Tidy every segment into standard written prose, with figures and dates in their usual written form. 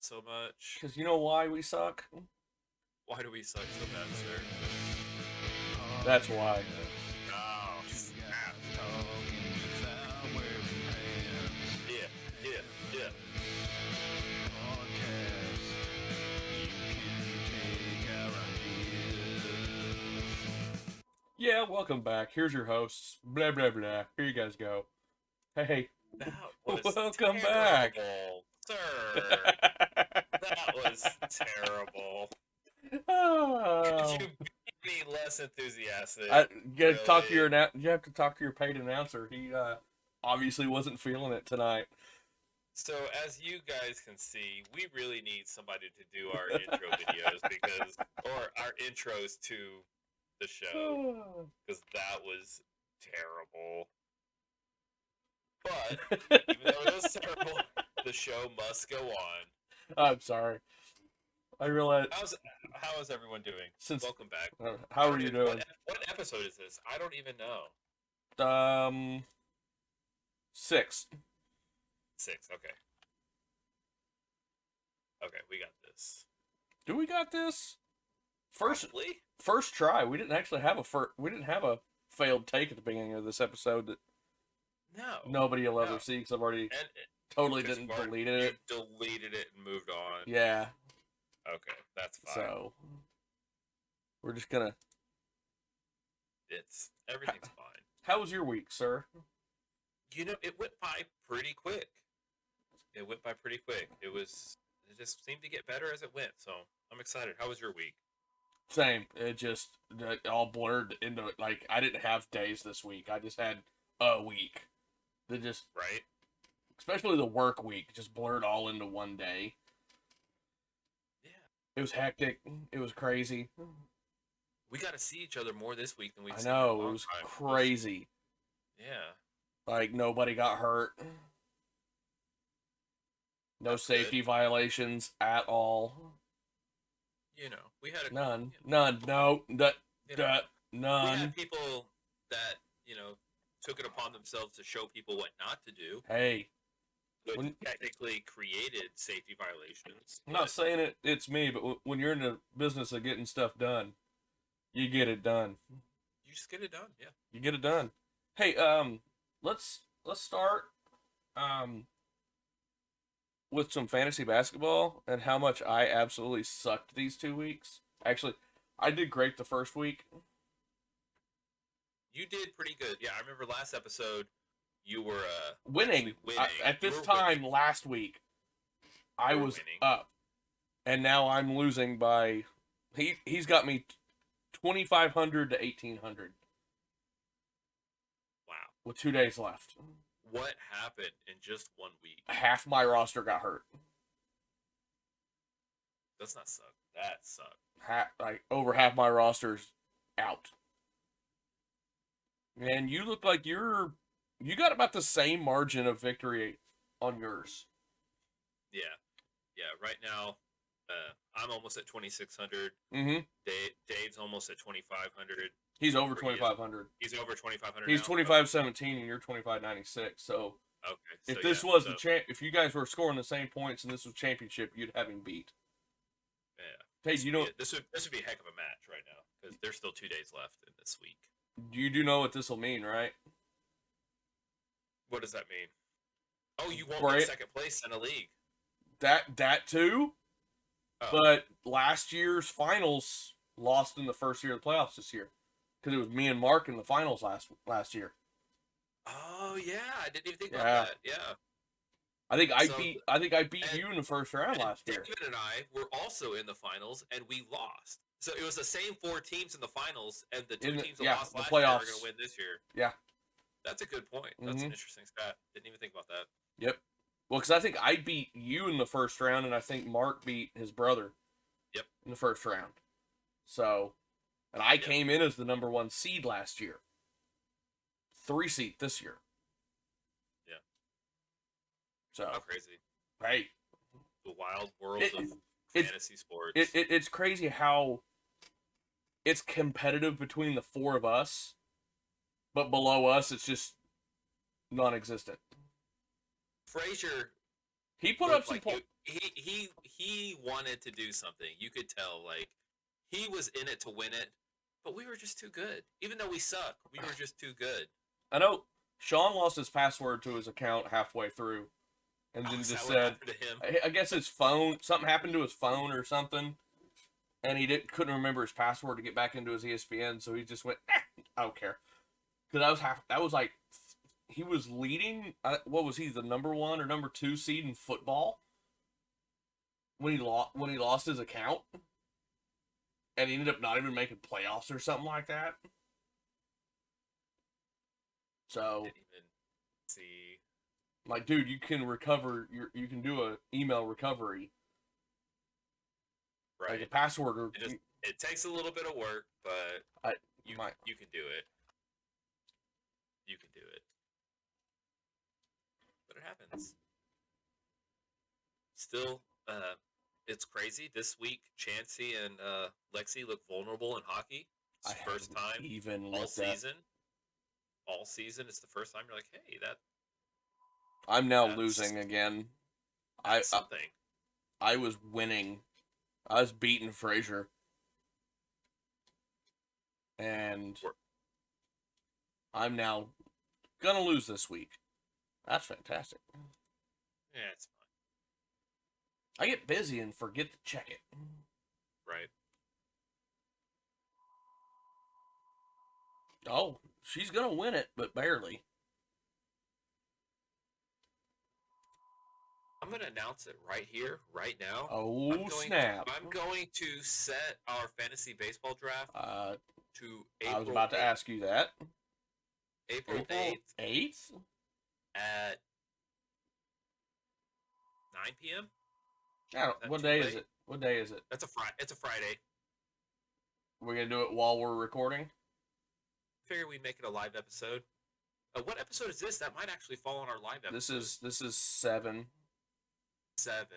so much. Because you know why we suck? Why do we suck so bad, sir? That's why. Oh, snap. Yeah, yeah, yeah. Yeah, welcome back. Here's your hosts. Blah, blah, blah. Here you guys go. Hey, That was welcome terrible, back. sir. That was terrible. Oh. Could you be less enthusiastic? You gotta talk to Really? you have to talk to your paid announcer. He obviously wasn't feeling it tonight. So, as you guys can see, we really need somebody to do our intro videos or our intros to the show, because that was terrible. But, even though it was terrible, the show must go on. I'm sorry. I realize. How is everyone doing? Welcome back. How are you doing? What episode is this? I don't even know. 6. 6. Okay. Okay, we got this. Do we got this? Possibly? First try. We didn't actually have a failed take at the beginning of this episode that nobody will ever see because I've already deleted it. Deleted it and moved on. Yeah. Okay, that's fine. So we're just gonna. Everything's fine. How was your week, sir? You know, it went by pretty quick. It just seemed to get better as it went. So I'm excited. How was your week? Same. It all blurred into like I didn't have days this week. I just had a week. Right. Especially the work week just blurred all into one day. Yeah. It was hectic. It was crazy. We got to see each other more this week than we've seen. I know, it was crazy. Yeah. Like nobody got hurt. No safety violations at all. You know, we had none. You know, none. No. None. We had people that took it upon themselves to show people what not to do. Hey. Which technically created safety violations. I'm not saying it's me, but when you're in the business of getting stuff done, you get it done. You just get it done, yeah. You get it done. Hey, let's start with some fantasy basketball and how much I absolutely sucked these 2 weeks. Actually, I did great the first week. You did pretty good. Yeah, I remember last episode you were winning. At this time last week, I was up, and now I'm losing by. He's got me 2,500 to 1,800. Wow. With 2 days left. What happened in just 1 week? Half my roster got hurt. Does not suck. That sucked. Over half my roster's out. And you look like you got about the same margin of victory on yours. Yeah. Right now, I'm almost at 2,600. Mm-hmm. Dave's almost at 2,500. He's over 2,500. He's over 2,500. He's 2,517, and you're 2,596. So, okay. If you guys were scoring the same points and this was championship, you'd have him beat. Yeah. Hey, this would be a heck of a match right now because there's still 2 days left in this week. You do know what this will mean, right? What does that mean? Oh, you won't get second place in a league. That too. Oh. But last year's finals lost in the first year of the playoffs this year because it was me and Mark in the finals last year. Oh yeah, I didn't even think about that. Yeah. I think I beat you in the first round last year. David and I were also in the finals and we lost. So it was the same 4 teams in the finals, and the 2 teams that lost last year are going to win this year. Yeah. That's a good point. That's an interesting stat. Didn't even think about that. Yep. Well, because I think I beat you in the first round, and I think Mark beat his brother. Yep. In the first round. So, and I came in as the number 1 seed last year. 3 seed this year. Yeah. So. How crazy. Right. The wild world of fantasy sports. It's crazy how it's competitive between the 4 of us, but below us, it's just non-existent. Frazier, he put up some points. He wanted to do something. You could tell, like, he was in it to win it, but we were just too good. Even though we suck, we were just too good. I know Sean lost his password to his account halfway through, and then just said, I guess his phone, something happened to his phone or something, and he couldn't remember his password to get back into his ESPN, so he just went, I don't care. Because that was like, he was leading, what was he, the number 1 or number 2 seed in football when he lost his account, and he ended up not even making playoffs or something like that. So, didn't even see. Like, dude, you can recover. You can do a email recovery. Right. Like a password. Or it takes a little bit of work, but you can do it. You can do it. But it happens. Still, it's crazy. This week, Chansey and Lexi look vulnerable in hockey. It's the first time even all season. All season, it's the first time you're like, hey, I'm now losing again. Something. I was winning. I was beating Frazier. And I'm now gonna lose this week. That's fantastic. Yeah, it's fine. I get busy and forget to check it. Right. Oh, she's gonna win it, but barely. I'm going to announce it right here, right now. Oh, snap. I'm going to set our fantasy baseball draft to April I was about to ask you that. April 8th. 8th? At 9 p.m.? What day is it? What day is it? It's a Friday. We're going to do it while we're recording? Figure we'd make it a live episode. What episode is this? That might actually fall on our live episode. This is 7. 7.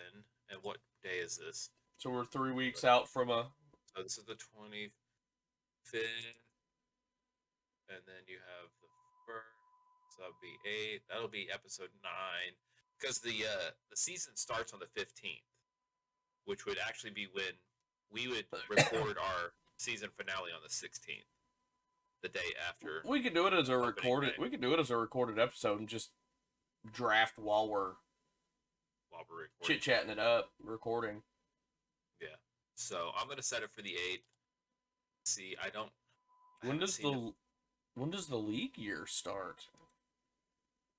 And what day is this? So we're 3 weeks out from a... So this is the 25th. And then you have the 1st. So that'll be 8. That'll be episode 9. Because the season starts on the 15th. Which would actually be when we would record our season finale on the 16th. The day after. We could do it as a recorded. We could do it as a recorded episode and just draft while we're chit chatting it up, recording. Yeah. So I'm gonna set it for the 8th. See, When does the league year start?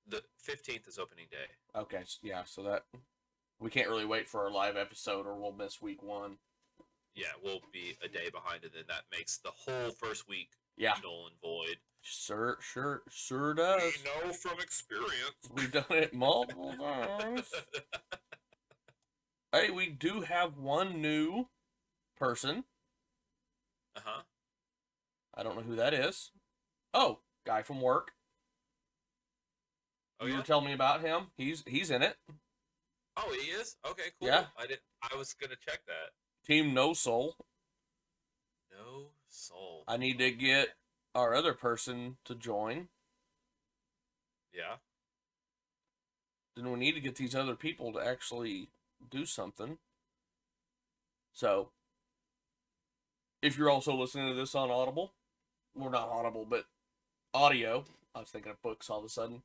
The 15th is opening day. Okay, yeah. So that we can't really wait for our live episode, or we'll miss week 1. Yeah, we'll be a day behind, and then that makes the whole first week null and void. Sure does. We know from experience. We've done it multiple times. Hey, we do have one new person. Uh-huh. I don't know who that is. Oh, guy from work. Oh, you were telling me about him. He's in it. Oh, he is? Okay, cool. Yeah. I was gonna check that. Team No Soul. No Soul. I need to get our other person to join. Yeah. Then we need to get these other people to actually do something. So, if you're also listening to this on Audible, we're not Audible, but audio. I was thinking of books all of a sudden.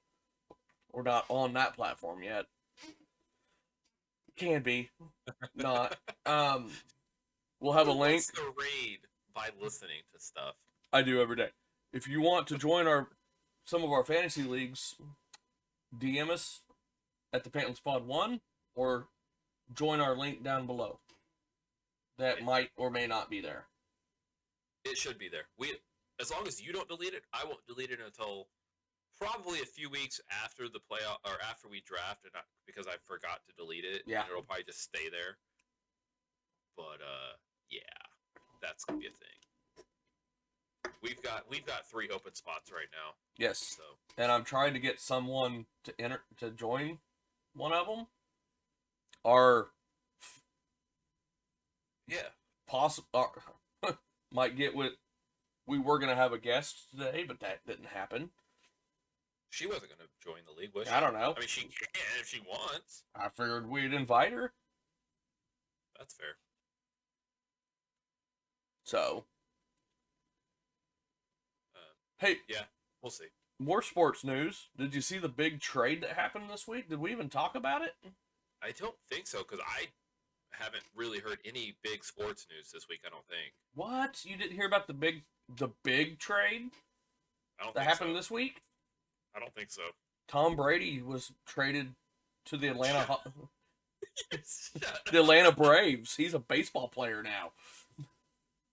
We're not on that platform yet. Can be. Not. We'll have a link. What's the raid by listening to stuff? I do every day. If you want to join some of our fantasy leagues, DM us at the Pantless Pod 1 or join our link down below. That might or may not be there. It should be there. As long as you don't delete it, I won't delete it until probably a few weeks after the playoff or after we draft, and not because I forgot to delete it. Yeah, it'll probably just stay there. But yeah, that's gonna be a thing. We've got 3 open spots right now. Yes. So, and I'm trying to get someone to join one of them. Or might get with. We were gonna have a guest today, but that didn't happen. She wasn't gonna join the league, was she? I don't know. I mean, she can if she wants. I figured we'd invite her. That's fair. So, hey, yeah, we'll see. More sports news. Did you see the big trade that happened this week? Did we even talk about it? I don't think so, because I haven't really heard any big sports news this week. I don't think. What? You didn't hear about the big trade that happened this week? I don't think so. Tom Brady was traded to the Atlanta the Atlanta Braves. He's a baseball player now.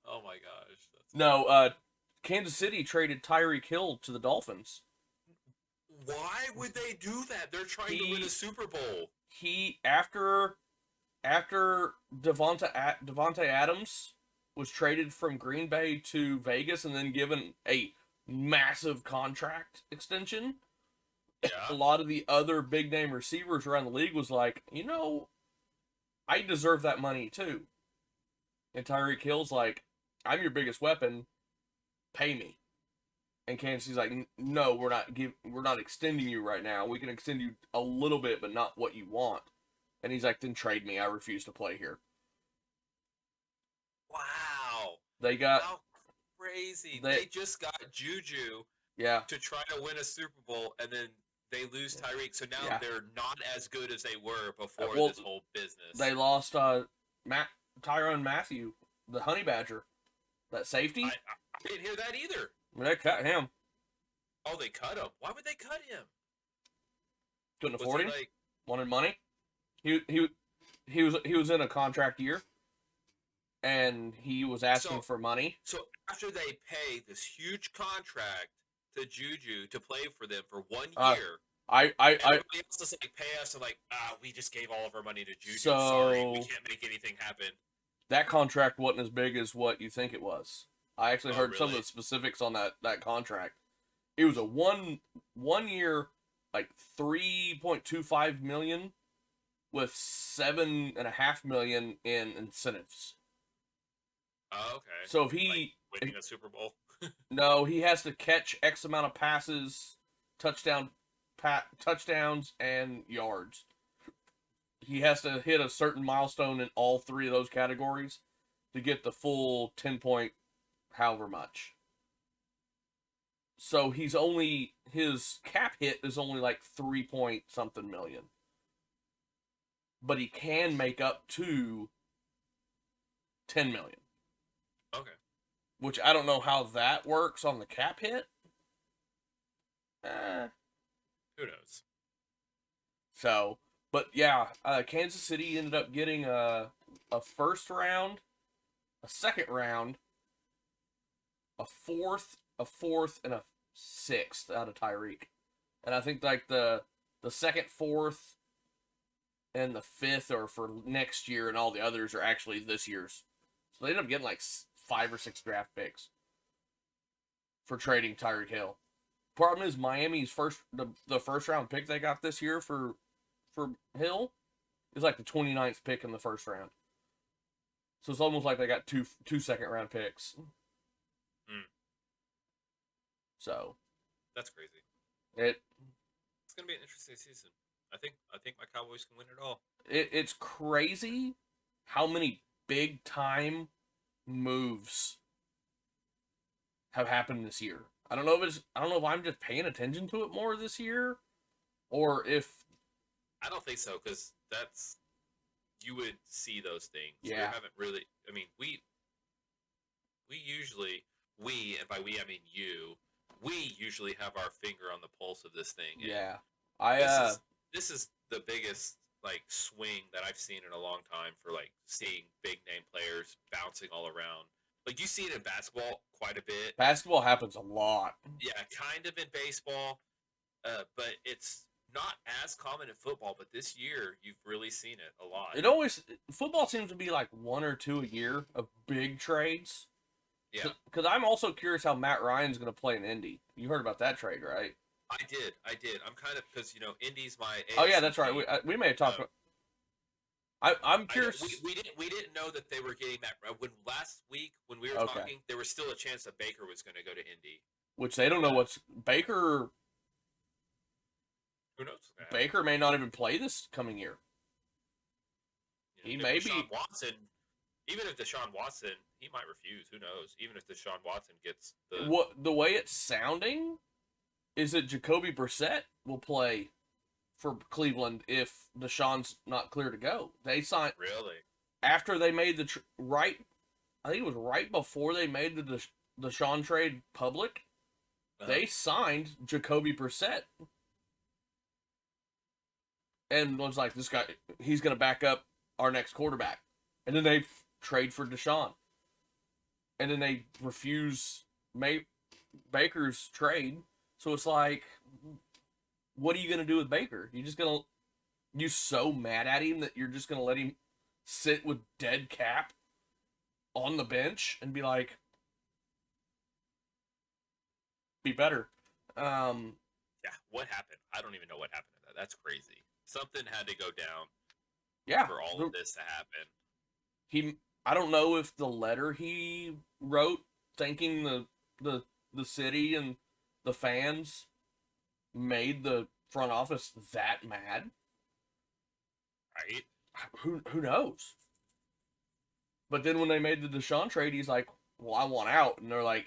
Oh my gosh. No, Kansas City traded Tyree to the Dolphins. Why would they do that? They're trying to win a Super Bowl. After Devonta Adams was traded from Green Bay to Vegas and then given a massive contract extension, a lot of the other big name receivers around the league was like, I deserve that money too. And Tyreek Hill's like, I'm your biggest weapon, pay me. And Kansas City's like, no, we're not extending you right now. We can extend you a little bit, but not what you want. And he's like, then trade me. I refuse to play here. Wow. How crazy. They just got Juju to try to win a Super Bowl, and then they lose Tyreek. So now they're not as good as they were before this whole business. They lost Tyrann Mathieu, the Honey Badger. That safety? I didn't hear that either. They cut him. Oh, they cut him. Why would they cut him? Couldn't afford him. Wanted money. He was in a contract year, and he was asking for money. So after they pay this huge contract to Juju to play for them for 1 year, everybody else is like, pay us, and like, we just gave all of our money to Juju. So, sorry, we can't make anything happen. That contract wasn't as big as what you think it was. I actually heard some of the specifics on that contract. It was a one year, like $3.25 million with $7.5 million in incentives. Oh, okay. So if he winning a Super Bowl, no, he has to catch X amount of passes, touchdowns and yards. He has to hit a certain milestone in all three of those categories to get the full 10 point however much. So his cap hit is only like 3 point something million. But he can make up to 10 million. Okay. Which I don't know how that works on the cap hit. Who knows? So, but yeah, Kansas City ended up getting a first round, a second round, a fourth, and a sixth out of Tyreek. And I think like the second, fourth, and the fifth are for next year, and all the others are actually this year's. So they ended up getting like 5 or 6 draft picks for trading Tyreek Hill. Problem is Miami's the first round pick they got this year for Hill is like the 29th pick in the first round. So it's almost like they got two second round picks. So that's crazy. It's gonna be an interesting season. I think my Cowboys can win it all. It's crazy how many big time moves have happened this year. I don't know if I'm just paying attention to it more this year, or if I don't think so, because you would see those things. Yeah. We haven't really. I mean, we usually, and by we I mean you, we usually have our finger on the pulse of this thing. Yeah. This is the biggest swing that I've seen in a long time for seeing big name players bouncing all around. You see it in basketball quite a bit. Basketball happens a lot. Yeah, kind of in baseball, but it's not as common in football. But this year, you've really seen it a lot. Football seems to be 1 or 2 a year of big trades. Yeah. Because I'm also curious how Matt Ryan's going to play in Indy. You heard about that trade, right? I did. I'm kind of, because Indy's my AFC. Oh yeah, that's right. We may have talked about. I'm curious. We didn't know that they were getting that. Last week when we were talking, there was still a chance that Baker was going to go to Indy. Which they don't know what's Baker. Who knows? Baker may not even play this coming year. He may be. Deshaun Watson, even if Deshaun Watson, he might refuse. Who knows? Even if Deshaun Watson gets the way it's sounding is that Jacoby Brissett will play for Cleveland if Deshaun's not clear to go. They signed really after they made the I think it was right before they made the Deshaun trade public. They signed Jacoby Brissett and was like, this guy, he's going to back up our next quarterback. And then they trade for Deshaun. And then they refuse Baker's trade. So it's like, what are you going to do with Baker? You so mad at him that you're just going to let him sit with dead cap on the bench and be like, be better. Yeah, what happened? I don't even know what happened to that. That's crazy. Something had to go down. Yeah, for all of this to happen. I don't know if the letter he wrote thanking the city and the fans made the front office that mad. Right? Who knows? But then when they made the Deshaun trade, he's like, "Well, I want out," and they're like,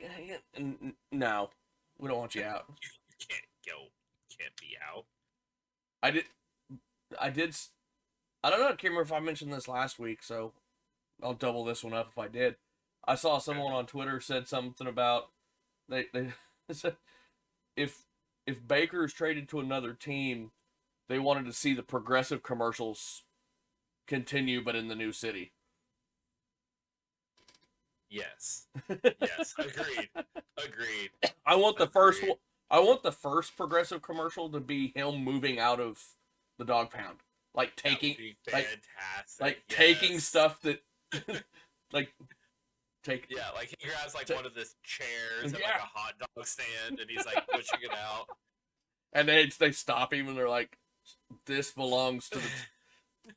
"No, we don't want you out. You can't go. You can't be out." I don't know. I can't remember if I mentioned this last week, so I'll double this one up if I did. I saw someone on Twitter said something about they said if Baker is traded to another team, they wanted to see the Progressive commercials continue, but in the new city. Yes. Yes. Agreed. I want the first one. I want the first Progressive commercial to be him moving out of the dog pound, like taking, taking stuff that, like, take. Yeah, like he grabs like one of the chairs at like a hot dog stand, and he's like pushing it out. And they stop him, and they're like, "This belongs to the.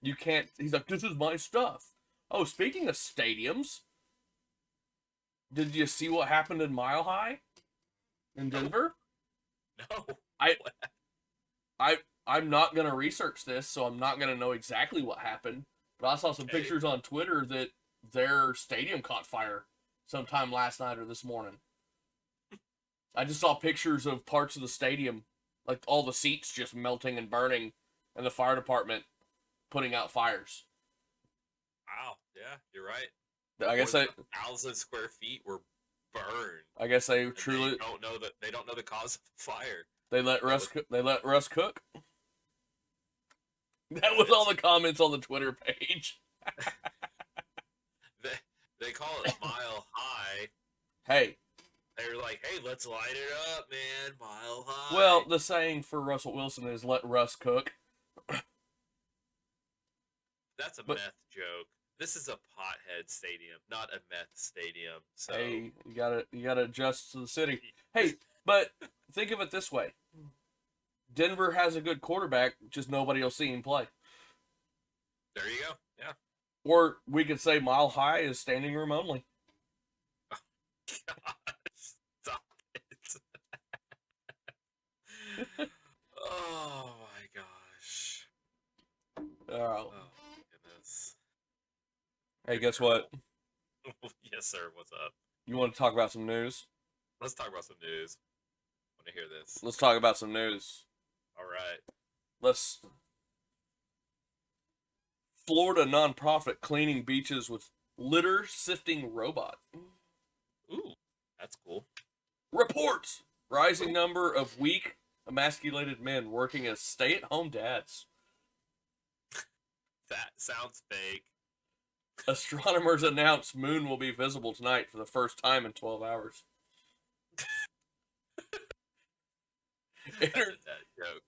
You can't." He's like, "This is my stuff." Oh, speaking of stadiums, did you see what happened in Mile High in Denver? No. I'm not gonna research this, so I'm not gonna know exactly what happened. But I saw some pictures on Twitter that their stadium caught fire sometime last night or this morning. I just saw pictures of parts of the stadium, like all the seats just melting and burning, and the fire department putting out fires. Wow. Yeah, you're right. I guess 1,000 square feet were burned. I guess they truly don't know that they don't know the cause of the fire. They let Russ cook. That was all the comments on the Twitter page. they call it Mile High. Hey. They're like, hey, let's light it up, man. Mile High. Well, the saying for Russell Wilson is let Russ cook. That's a meth joke. This is a pothead stadium, not a meth stadium. So hey, you gotta adjust to the city. Hey, but think of it this way. Denver has a good quarterback, just nobody will see him play. There you go. Yeah. Or we could say Mile High is standing room only. Oh, gosh. Stop it. Oh, my gosh. Oh. My goodness. Hey, guess what? Yes, sir. What's up? You want to talk about some news? Let's talk about some news. I want to hear this. Let's talk about some news. All right. Florida nonprofit cleaning beaches with litter sifting robot. Ooh, that's cool. Reports rising number of weak, emasculated men working as stay-at-home dads. That sounds fake. Astronomers announce moon will be visible tonight for the first time in 12 hours. That's a bad joke.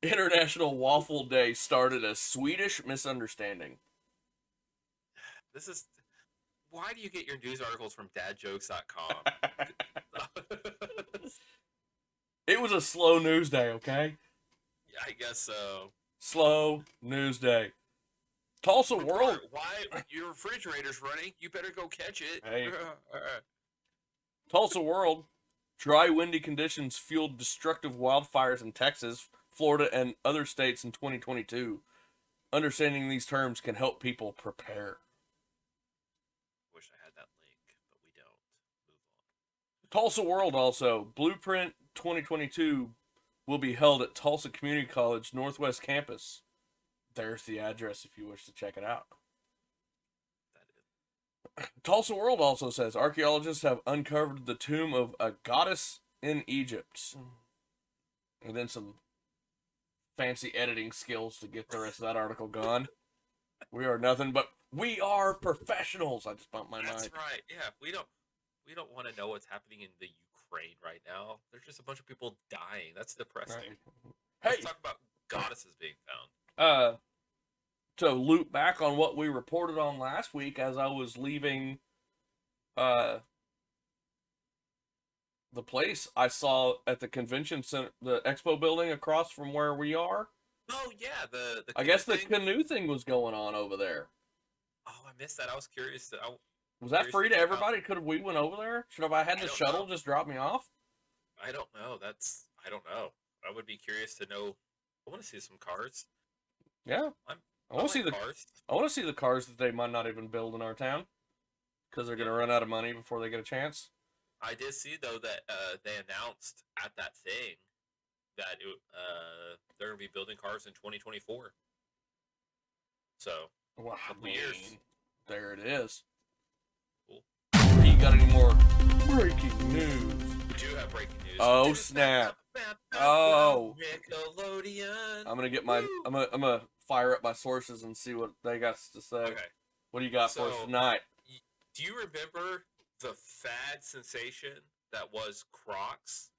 International Waffle Day started a Swedish misunderstanding. This is... Why do you get your news articles from dadjokes.com? It was a slow news day, okay? Yeah, I guess so. Slow news day. Tulsa World. Why? Your refrigerator's running. You better go catch it. Hey. Tulsa World. Dry, windy conditions fueled destructive wildfires in Texas, Florida, and other states in 2022. understanding these terms can help people prepare. Wish I had that link, but we don't. Move on. Tulsa World also. Blueprint 2022 will be held at Tulsa Community College Northwest Campus. There's the address if you wish to check it out. That is. Tulsa World also says archaeologists have uncovered the tomb of a goddess in Egypt. And then some fancy editing skills to get the rest of that article gone. We are nothing but we are professionals. I just bumped my mic. That's right. Yeah, we don't want to know what's happening in the Ukraine right now. There's just a bunch of people dying. That's depressing. Right. Let's talk about goddesses being found. To loop back on what we reported on last week as I was leaving the place, I saw at the convention center, the expo building across from where we are. Oh yeah, the I guess the canoe thing was going on over there. Oh, I missed that. I was curious. Was that free to everybody? Could we went over there? Should have I had the shuttle just drop me off? I don't know. I don't know. I would be curious to know. I want to see some cars. Yeah, I want to see the cars. I want to see the cars that they might not even build in our town because they're going to run out of money before they get a chance. I did see though that they announced at that thing that they're going to be building cars in 2024. So, wow, a couple years. There it is. Cool. You got any more breaking news? We do have breaking news. Oh snap! Oh, Nickelodeon. I'm gonna get my. I'm gonna fire up my sources and see what they got to say. Okay. What do you got for us tonight? Do you remember the fad sensation that was Crocs?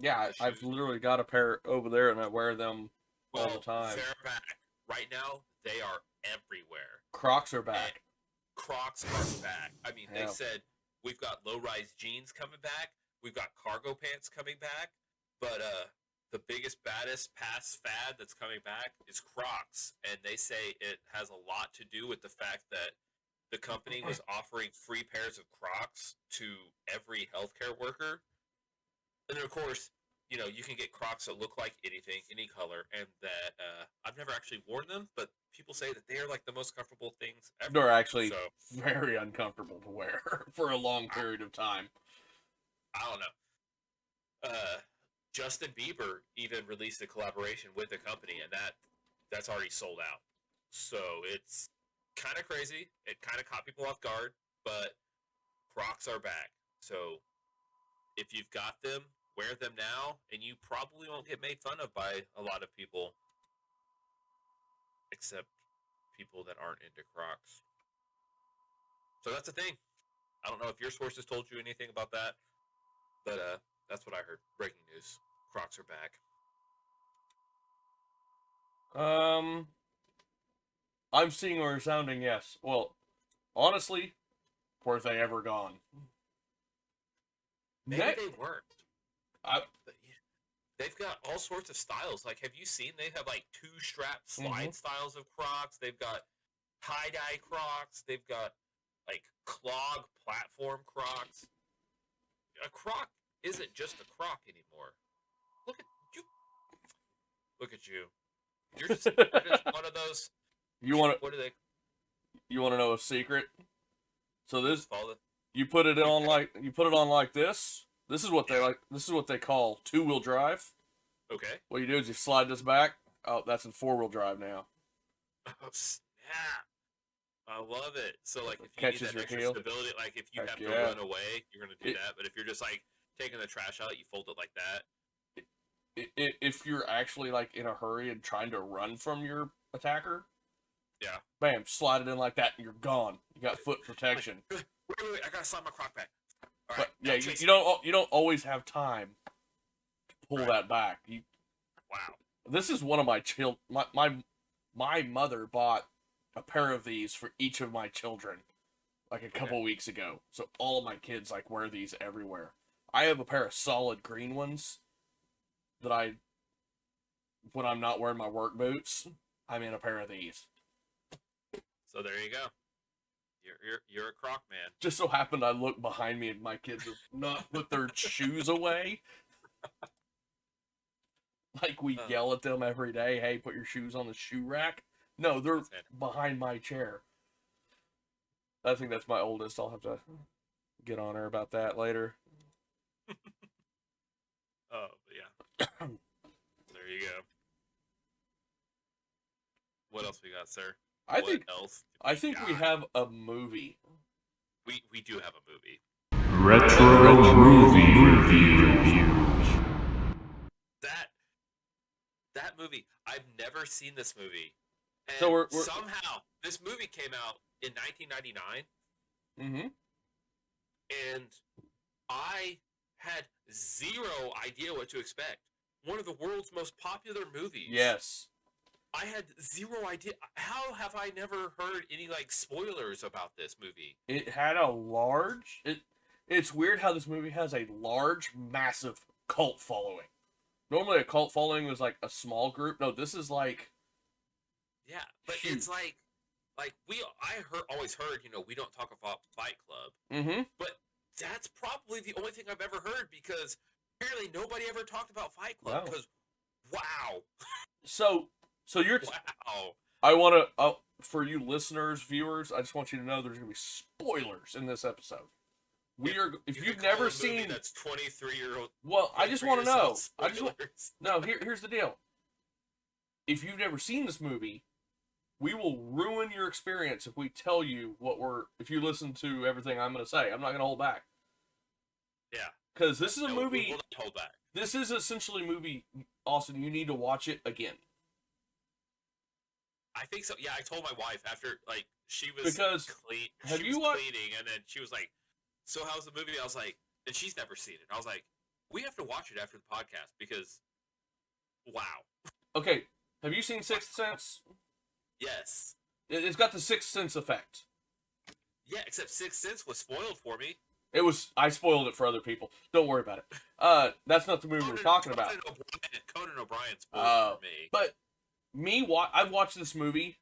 Yeah, I've literally got a pair over there, and I wear them all the time. They're back. Right now, they are everywhere. Crocs are back. Crocs are back. I mean, they said we've got low-rise jeans coming back. We've got cargo pants coming back. But the biggest, baddest past fad that's coming back is Crocs. And they say it has a lot to do with the fact that the company was offering free pairs of Crocs to every healthcare worker. And then, of course, you know, you can get Crocs that look like anything, any color, and that I've never actually worn them, but people say that they are like the most comfortable things ever. They're actually very uncomfortable to wear for a long period of time. I don't know. Justin Bieber even released a collaboration with the company, and that's already sold out. So it's kind of crazy. It kind of caught people off guard, but Crocs are back. So if you've got them, wear them now, and you probably won't get made fun of by a lot of people, except people that aren't into Crocs. So that's the thing. I don't know if your sources told you anything about that, but that's what I heard. Breaking news. Crocs are back. I'm seeing or sounding yes. Well, honestly, were they ever gone? Maybe they weren't. They've got all sorts of styles. Like, have you seen they have like 2-strap slide styles of Crocs? They've got tie-dye Crocs. They've got like clog platform Crocs. A Croc isn't just a Croc anymore. Look at you. Look at you. You're just one of those. What are they? You want to know a secret? So this, you put it on like this. This is what they like. This is what they call 2-wheel drive. Okay. What you do is you slide this back. Oh, that's in 4-wheel drive now. Oh snap! I love it. So like, if you Catches need that your extra heel. stability, like if you have to run away, you're gonna do that. But if you're just like taking the trash out, you fold it like that. If you're actually like in a hurry and trying to run from your attacker, yeah, bam, slide it in like that, and you're gone. You got foot protection. Wait! I gotta slide my Croc back. All but right, yeah, you don't always have time to pull that back. Wow. This is one of my my mother bought a pair of these for each of my children like a couple weeks ago. So all of my kids like wear these everywhere. I have a pair of solid green ones that when I'm not wearing my work boots, I'm in a pair of these. So there you go. You're a Croc man. Just so happened I look behind me and my kids have not put their shoes away. Like we yell at them every day, hey, put your shoes on the shoe rack. No, they're behind my chair. I think that's my oldest. I'll have to get on her about that later. Oh, yeah. There you go. What else we got, sir? I think we have a movie. We do have a movie. Retro movie review. That movie, I've never seen this movie. And so somehow this movie came out in 1999. Mm-hmm. And I had zero idea what to expect. One of the world's most popular movies. Yes. I had zero idea. How have I never heard any spoilers about this movie? It had a large. It's weird how this movie has a large, massive cult following. Normally, a cult following was a small group. No, this is yeah, but huge. It's always heard, we don't talk about Fight Club. Mm-hmm. But that's probably the only thing I've ever heard because apparently nobody ever talked about Fight Club. Because wow. So you're. Wow. I want to for you listeners, viewers. I just want you to know there's going to be spoilers in this episode. If you've never seen that's 23-year-old. Well, I just want to know. Here's the deal. If you've never seen this movie, we will ruin your experience if we tell you if you listen to everything I'm going to say. I'm not going to hold back. Yeah. Because this is a movie. We will not hold back. This is essentially a movie, Austin. You need to watch it again. I think so. Yeah, I told my wife after she was cleaning, and then she was like, "So how's the movie?" I was like, and she's never seen it. I was like, "We have to watch it after the podcast because, wow." Okay, have you seen Sixth Sense? Yes. It's got the Sixth Sense effect. Yeah, except Sixth Sense was spoiled for me. I spoiled it for other people. Don't worry about it. That's not the movie we're talking about. Conan O'Brien spoiled it for me. But I've watched this movie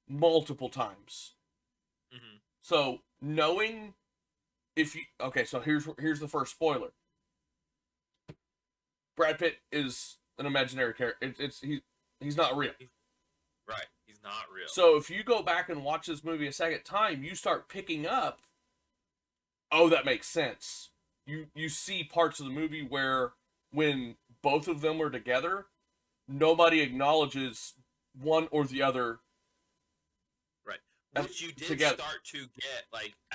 multiple times. Mm-hmm. So knowing so here's the first spoiler. Brad Pitt is an imaginary character. He's not real. Right, he's not real. So if you go back and watch this movie a second time, you start picking up. Oh, that makes sense. You see parts of the movie where when both of them were together, nobody acknowledges one or the other. Right. Which you did start to get,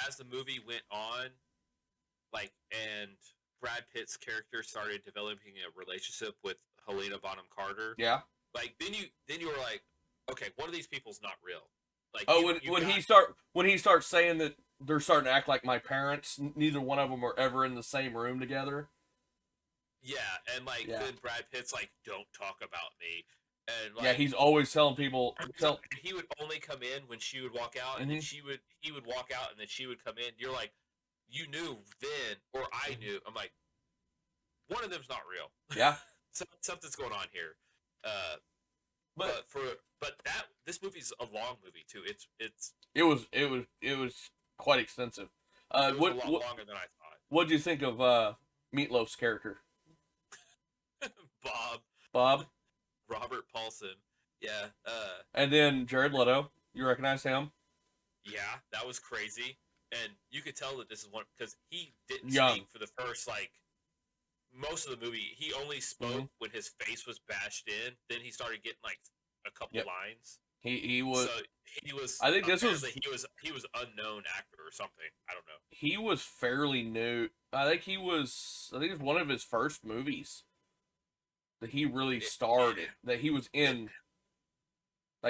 as the movie went on, and Brad Pitt's character started developing a relationship with Helena Bonham Carter. Yeah. Then you were like, okay, one of these people's not real. When he starts saying that they're starting to act like my parents, neither one of them are ever in the same room together. Yeah, and then Brad Pitt's don't talk about me. And he's always telling people. He would only come in when she would walk out, and then he would walk out, and then she would come in. You're like, you knew then, or I knew. I'm like, one of them's not real. Yeah, something's going on here. This movie's a long movie too. It was quite extensive. It was a lot longer than I thought. What did you think of Meatloaf's character? Bob. Robert Paulson. Yeah. And then Jared Leto. You recognize him? Yeah, that was crazy. And you could tell that this is one because he didn't Young. speak for the first most of the movie. He only spoke when his face was bashed in. Then he started getting a couple lines. He was. So he was. I think this was. He was unknown actor or something. I don't know. He was fairly new. I think it was one of his first movies that he really starred in. That he was in.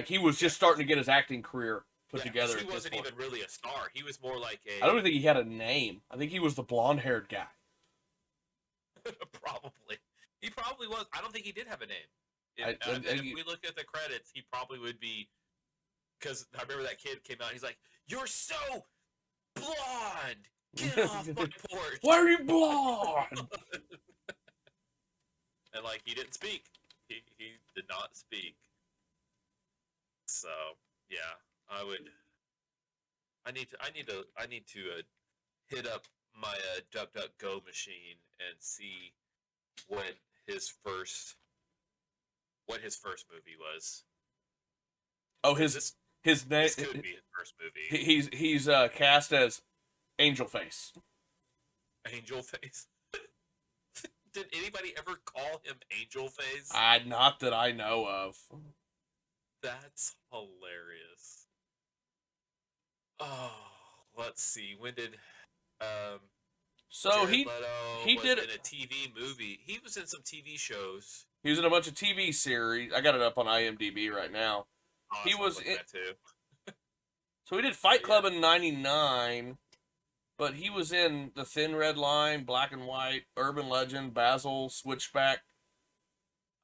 He was just starting to get his acting career put together. He wasn't even really a star. He was more like a. I don't think he had a name. I think he was the blonde-haired guy. Probably. He probably was. I don't think he did have a name. If we look at the credits, he probably would be. Because I remember that kid came out. He's like, "You're so blonde. Get off my porch. Why are you blonde?" And he didn't speak. He did not speak. So yeah, I need to hit up my DuckDuckGo machine and see when his first what his first movie was. Oh, his name. This could be his first movie. He's cast as Angel Face. Angel Face. Did anybody ever call him Angel Face? Not that I know of. That's hilarious. Oh, let's see. When did so Jared he Leto did in a TV movie. He was in some TV shows. He was in a bunch of TV series. I got it up on IMDb right now. Oh, he was in that too. So he did Fight Club in '99, but he was in The Thin Red Line, Black and White, Urban Legend, Basil, Switchback.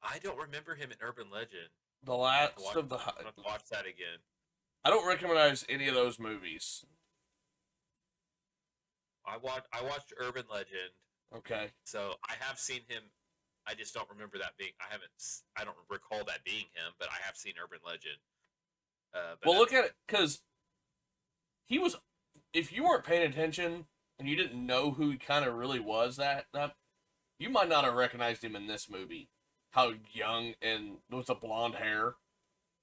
I don't remember him in Urban Legend. The last of the. I'm gonna watch that again. I don't recognize any of those movies. I watched Urban Legend. Okay. So I have seen him. I just don't remember that being. I don't recall that being him, but I have seen Urban Legend. Well, look at it, because he was. If you weren't paying attention and you didn't know who he kind of really was, that you might not have recognized him in this movie. How young and with the blonde hair.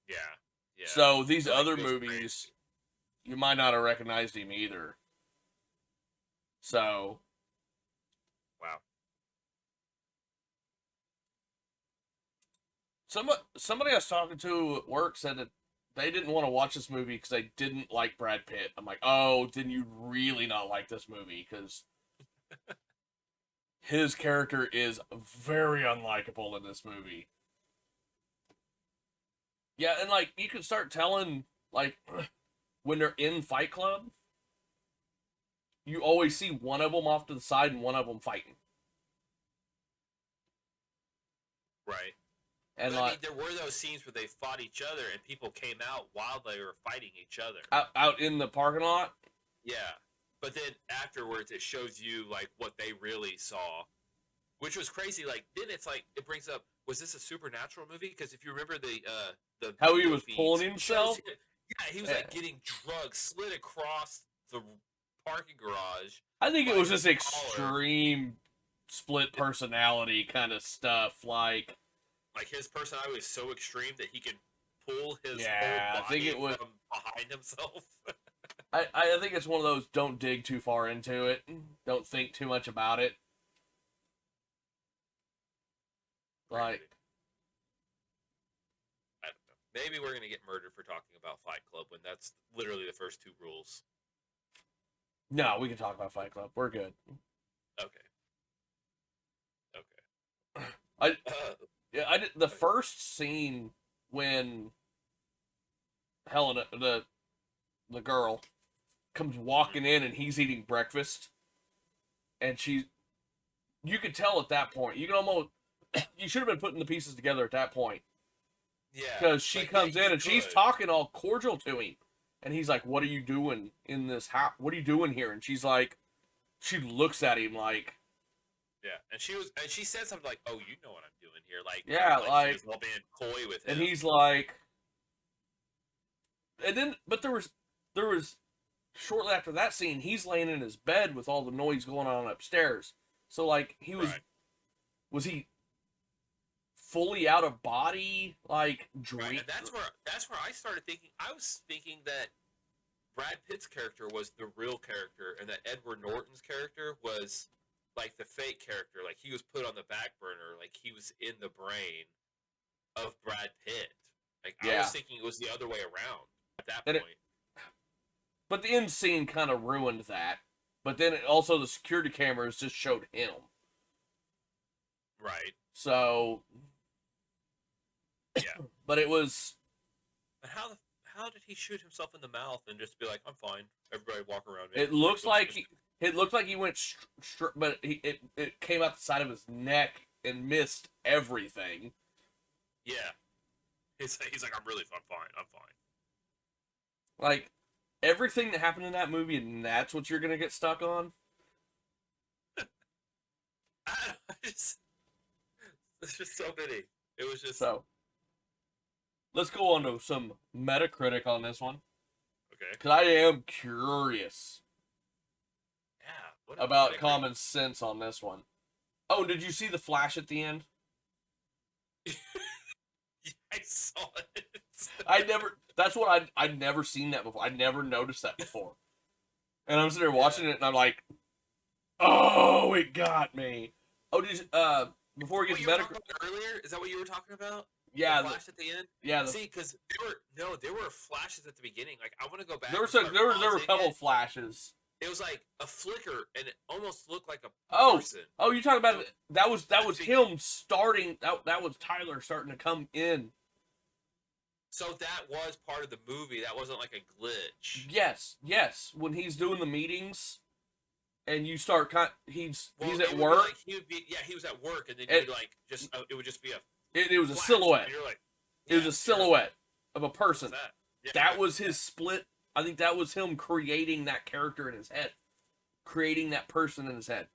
Yeah. Yeah. So these like other movies, you might not have recognized him either. So. Wow. Somebody I was talking to at work said that they didn't want to watch this movie because they didn't like Brad Pitt. I'm like, oh, then you really not like this movie because his character is very unlikable in this movie. Yeah, and like you can start telling like when they're in Fight Club, you always see one of them off to the side and one of them fighting. Right. And but, like, there were those scenes where they fought each other and people came out while they were fighting each other. Out in the parking lot? Yeah. But then afterwards it shows you like what they really saw. Which was crazy. Like then it's like it brings up, was this a supernatural movie? Because if you remember the how he was pulling himself? Yeah, he was like getting drugged, slid across the parking garage. I think it was just extreme split personality kind of stuff, like his personality was so extreme that he could pull his whole I body think it was from behind himself. I think it's one of those don't dig too far into it, don't think too much about it. Like, I don't know. Maybe we're gonna get murdered for talking about Fight Club when that's literally the first two rules. No, we can talk about Fight Club. We're good. Okay. I did the first scene when Helena, the girl, comes walking in and he's eating breakfast, and you could tell at that point. You can almost, you should have been putting the pieces together at that point. Yeah. Because she comes in and she's talking all cordial to him, and he's like, "What are you doing in this house? What are you doing here?" And she's like, she looks at him like. Yeah, and she said something like, "Oh, you know what I'm doing here," like yeah, like she was all being coy with him. And he's like, and then, but there was shortly after that scene, he's laying in his bed with all the noise going on upstairs. So like he was he fully out of body, like dream? Right, and that's where I started thinking. I was thinking that Brad Pitt's character was the real character, and that Edward Norton's character was like the fake character, like he was put on the back burner, like he was in the brain of Brad Pitt. Like I was thinking it was the other way around at that point. But the end scene kind of ruined that. But then also the security cameras just showed him. Right. So. Yeah. But it was. But how did he shoot himself in the mouth and just be like, "I'm fine. Everybody walk around me." It looks like he went, but it came out the side of his neck and missed everything. Yeah, he's like, I'm fine. Like everything that happened in that movie, and that's what you're gonna get stuck on. It's just so many. It was just so. Let's go on to some Metacritic on this one. Okay. Because I am curious. Yeah. About common sense on this one. Oh, did you see the flash at the end? I saw it. I'd never seen that before. I'd never noticed that before. And I'm sitting there watching it, and I'm like, oh, it got me. Oh, before we get to Metacritic earlier, is that what you were talking about? Yeah, the flash at the end. Yeah. See, because there were flashes at the beginning. Like I want to go back. There were a couple of flashes. It was like a flicker, and it almost looked like a person. Oh, you talking about that was him starting. That was Tyler starting to come in. So that was part of the movie. That wasn't like a glitch. Yes. When he's doing the meetings, and you start he's at work. He was at work, and then it would just be a. It was a silhouette. Like, it was a silhouette of a person. That? That was his split. I think that was him creating that character in his head, creating that person in his head.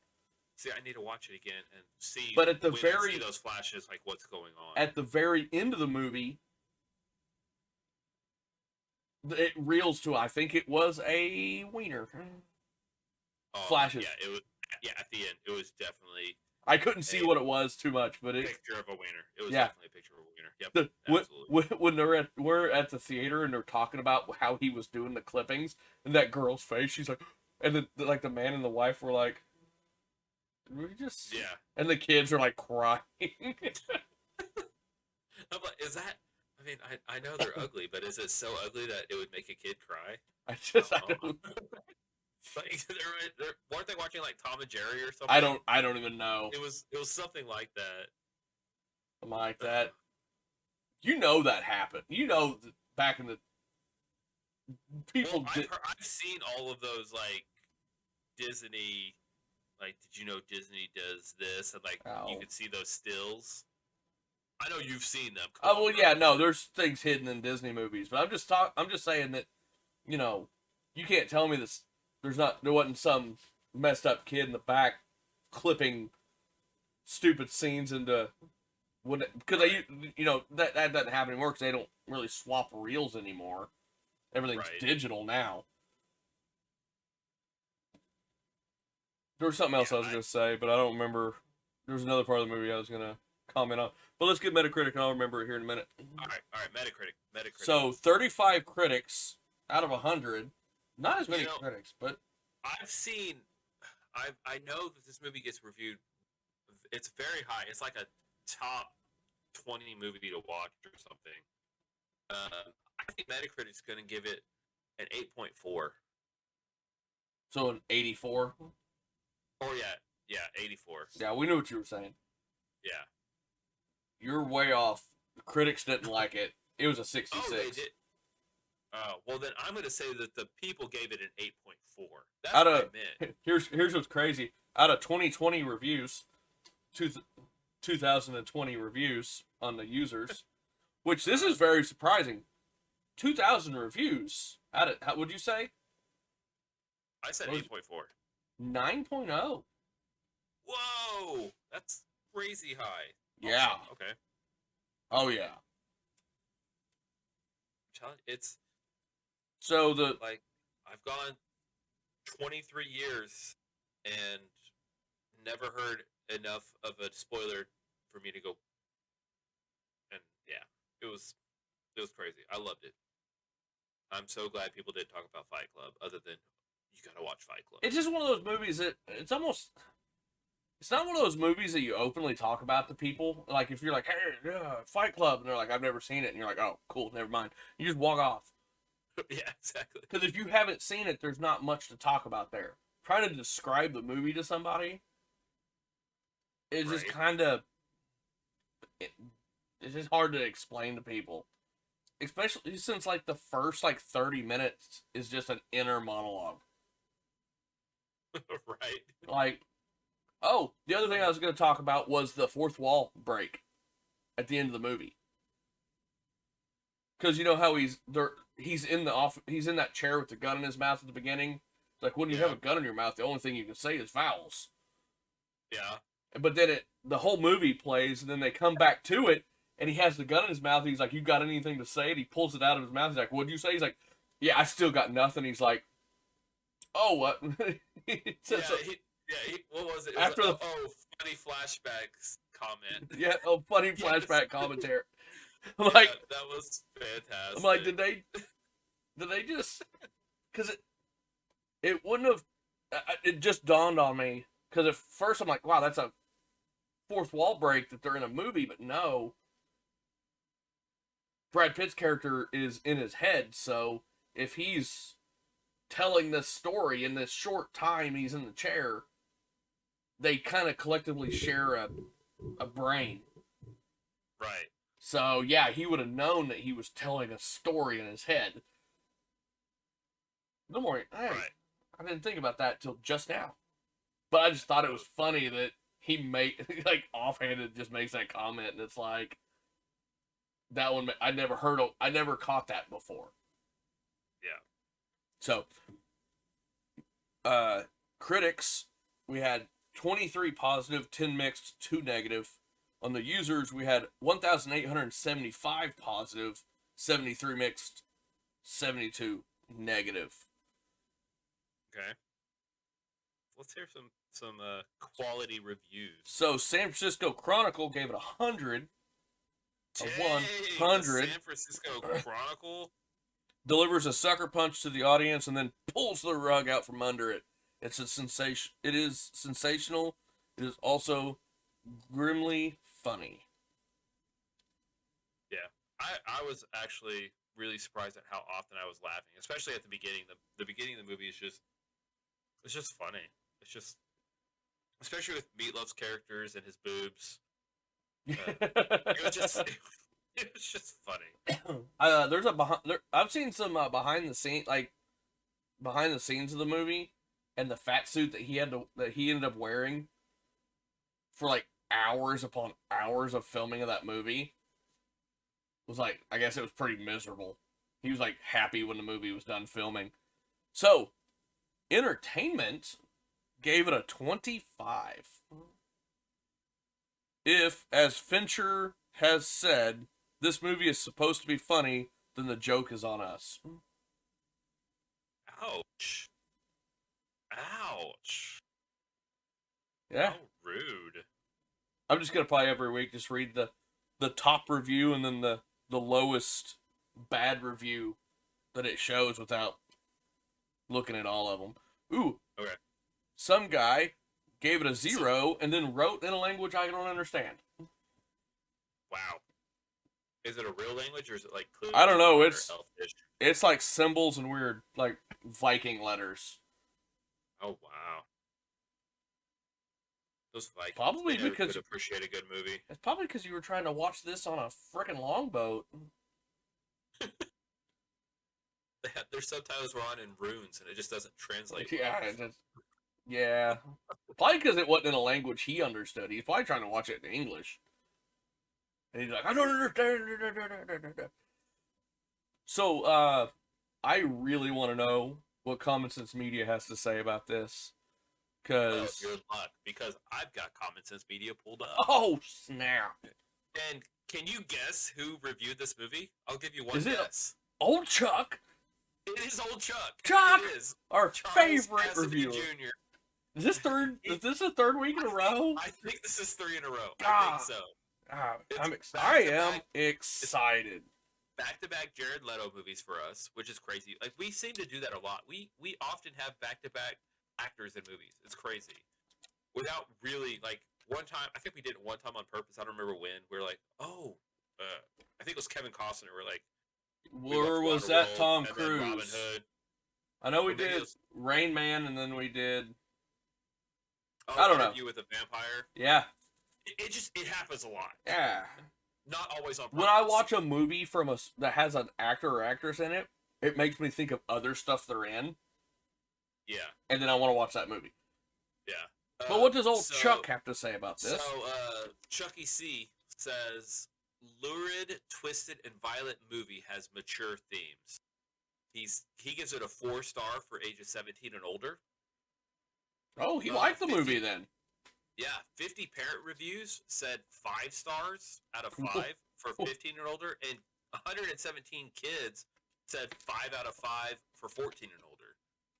See, I need to watch it again and see. But at the see those flashes, like what's going on. At the very end of the movie, it reels to. I think it was a wiener. Flashes. Yeah, it was. Yeah, at the end, it was definitely. I couldn't see what it was too much, but picture of a wiener. It was definitely a picture of a wiener. Yep, absolutely. When we're at the theater and they're talking about how he was doing the clippings, and that girl's face, she's like, and the man and the wife were like, we just and the kids are like crying. I'm like, is that? I mean, I know they're ugly, but is it so ugly that it would make a kid cry? I don't. Like, weren't they watching like Tom and Jerry or something? I don't even know. It was something like that. Something like that. You know that happened. You know back in the people. Well, I've seen all of those like Disney. Like, did you know Disney does this? And like you can see those stills. I know you've seen them. Oh well, yeah. No, there's things hidden in Disney movies, but I'm just saying that, you can't tell me this. There wasn't some messed up kid in the back clipping stupid scenes into because that doesn't happen anymore because they don't really swap reels anymore. Everything's digital now. There was something else I was going to say, but I don't remember. There was another part of the movie I was going to comment on. But let's get Metacritic, and I'll remember it here in a minute. All right, Metacritic. So 35 critics out of 100. Not as many critics, but I know that this movie gets reviewed. It's very high. It's like a top 20 movie to watch or something. I think Metacritic's going to give it an 8.4. So an 84? Oh yeah, 84. Yeah, we knew what you were saying. Yeah. You're way off. The critics didn't like it. It was a 66. Oh, they did. Well, then I'm going to say that the people gave it an 8.4. That's what I meant. Here's what's crazy. Out of 2020 reviews, 2020 reviews on the users, which this is very surprising. 2,000 reviews. What would you say? I said 8.4. 9.0. Whoa! That's crazy high. Yeah. Awesome. Okay. Oh, yeah. It's... So I've gone 23 years and never heard enough of a spoiler for me to go. And yeah, it was crazy. I loved it. I'm so glad people did talk about Fight Club, other than you gotta watch Fight Club. It's just one of those movies that it's not one of those movies that you openly talk about to people. Like if you're like, hey, Fight Club, and they're like, I've never seen it, and you're like, oh, cool, never mind. You just walk off. Yeah, exactly. Because if you haven't seen it, there's not much to talk about there. Trying to describe the movie to somebody is just kind of... It's just hard to explain to people. Especially since, like, the first, 30 minutes is just an inner monologue. Right. Like, the other thing I was going to talk about was the fourth wall break at the end of the movie. Because you know how he's in that chair with the gun in his mouth at the beginning. It's like when you have a gun in your mouth, the only thing you can say is vowels. Yeah. But then the whole movie plays, and then they come back to it, and he has the gun in his mouth. And he's like, "You got anything to say?" And he pulls it out of his mouth. He's like, "What'd you say?" He's like, "Yeah, I still got nothing." He's like, "Oh, what?" What was it? After funny flashbacks comment. Yeah, funny flashback commentary. I'm like, that was fantastic. I'm like, did they just? Because it wouldn't have. It just dawned on me because at first I'm like, wow, that's a fourth wall break that they're in a movie, but no. Brad Pitt's character is in his head, so if he's telling this story in this short time he's in the chair, they kind of collectively share a brain. Right. So, yeah, he would have known that he was telling a story in his head. No more. I didn't think about that till just now. But I just thought it was funny that he like offhanded just makes that comment, and it's like, that one, I never caught that before. Yeah. So, critics, we had 23 positive, 10 mixed, 2 negative. On the users, we had 1,875 positive, 73 mixed, 72 negative. Okay. Let's hear some quality reviews. So, San Francisco Chronicle gave it 100. Dang, 100. San Francisco Chronicle delivers a sucker punch to the audience and then pulls the rug out from under it. It's a sensation. It is sensational. It is also grimly funny. Yeah, I was actually really surprised at how often I was laughing, especially at the beginning. The beginning of the movie is just funny. It's just, especially with Meatloaf's characters and his boobs. It was just funny. There's I've seen some behind the scenes of the movie, and the fat suit that he ended up wearing for like hours upon hours of filming of that movie was like, I guess it was pretty miserable. He was like happy when the movie was done filming. So, Entertainment gave it a 25. If, as Fincher has said, this movie is supposed to be funny, then the joke is on us. Ouch. Ouch. Yeah. How rude. I'm just going to probably every week just read the top review and then the lowest bad review that it shows without looking at all of them. Ooh. Okay. Some guy gave it a 0 and then wrote in a language I don't understand. Wow. Is it a real language or is it like clues? I don't know. It's like symbols and weird like Viking letters. Oh wow. Those Vikings probably because could appreciate a good movie. It's probably because you were trying to watch this on a frickin' longboat. Their subtitles were on in runes and it just doesn't translate. Yeah, probably because it wasn't in a language he understood. He's probably trying to watch it in English. And he's like, I don't understand. So, I really want to know what Common Sense Media has to say about this. Because you're in luck, because I've got Common Sense Media pulled up. Oh, snap. And can you guess who reviewed this movie? I'll give you one guess. Old Chuck? It is Old Chuck. Chuck! It is. Our Charles favorite Cassidy reviewer. Jr. Is this the third week in a row? I think this is 3 in a row. Ah. I think so. I am excited. Back-to-back Jared Leto movies for us, which is crazy. Like, we seem to do that a lot. We often have back-to-back actors in movies. It's crazy. Without really, like, one time, I think we did it one time on purpose. I don't remember when. We were like, I think it was Kevin Costner. We're like, or was that Tom Cruise? Robin Hood. I know we did Rain Man, and then we did. I don't know. Interview with a Vampire. Yeah. It happens a lot. Yeah. Not always on purpose. When I watch a movie that has an actor or actress in it, it makes me think of other stuff they're in. Yeah. And then I want to watch that movie. Yeah. But what does old Chuck have to say about this? So, Chucky C says, lurid, twisted, and violent movie has mature themes. He gives it a 4-star for ages 17 and older. Oh, he liked the movie then. Yeah, 50 parent reviews said 5 stars out of 5 for 15 and older, and 117 kids said 5 out of 5 for 14 and older.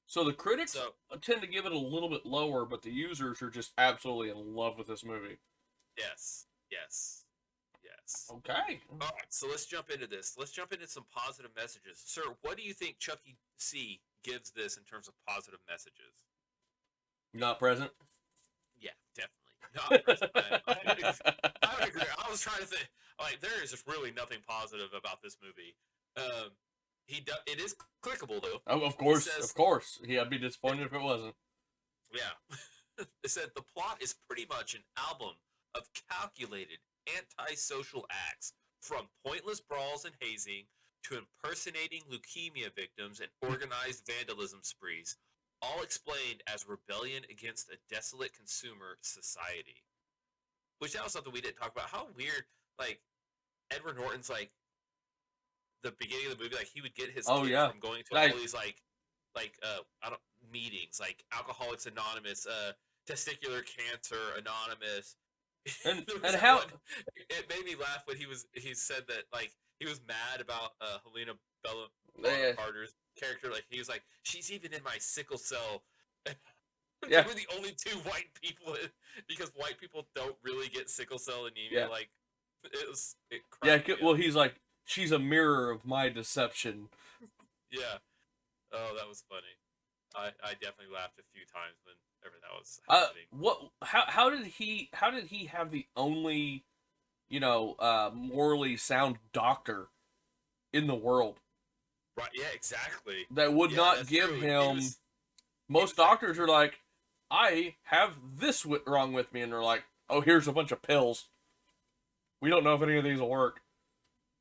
So the critics tend to give it a little bit lower, but the users are just absolutely in love with this movie. Yes. Yes. Okay. All right, so let's jump into this. Let's jump into some positive messages. Sir, what do you think Chucky C gives this in terms of positive messages? Not present? Yeah, definitely. Not present. I would agree. I was trying to think. Like, there is just really nothing positive about this movie. It is clickable, though. Oh, of course. Yeah, I'd be disappointed if it wasn't. Yeah. It said the plot is pretty much an album of calculated antisocial acts, from pointless brawls and hazing to impersonating leukemia victims and organized vandalism sprees, all explained as rebellion against a desolate consumer society. Which that was something we didn't talk about. How weird, like, Edward Norton's, like, the beginning of the movie, like, he would get his kids from going to all these, I don't meetings, like Alcoholics Anonymous, Testicular Cancer Anonymous. And how it made me laugh when he said that, like, he was mad about Helena Bonham Carter's character. Like, he was like, she's even in my sickle cell. Yeah. We're the only two white people because white people don't really get sickle cell anemia. Yeah. Like, it cracked me well, up. he's like, she's a mirror of my deception. Yeah. Oh, that was funny. I definitely laughed a few times whenever that was happening. How did he have the only, morally sound doctor in the world? Right, yeah, exactly. That would not give him. Most doctors are like, I have this wrong with me, and they're like, oh, here's a bunch of pills. We don't know if any of these will work.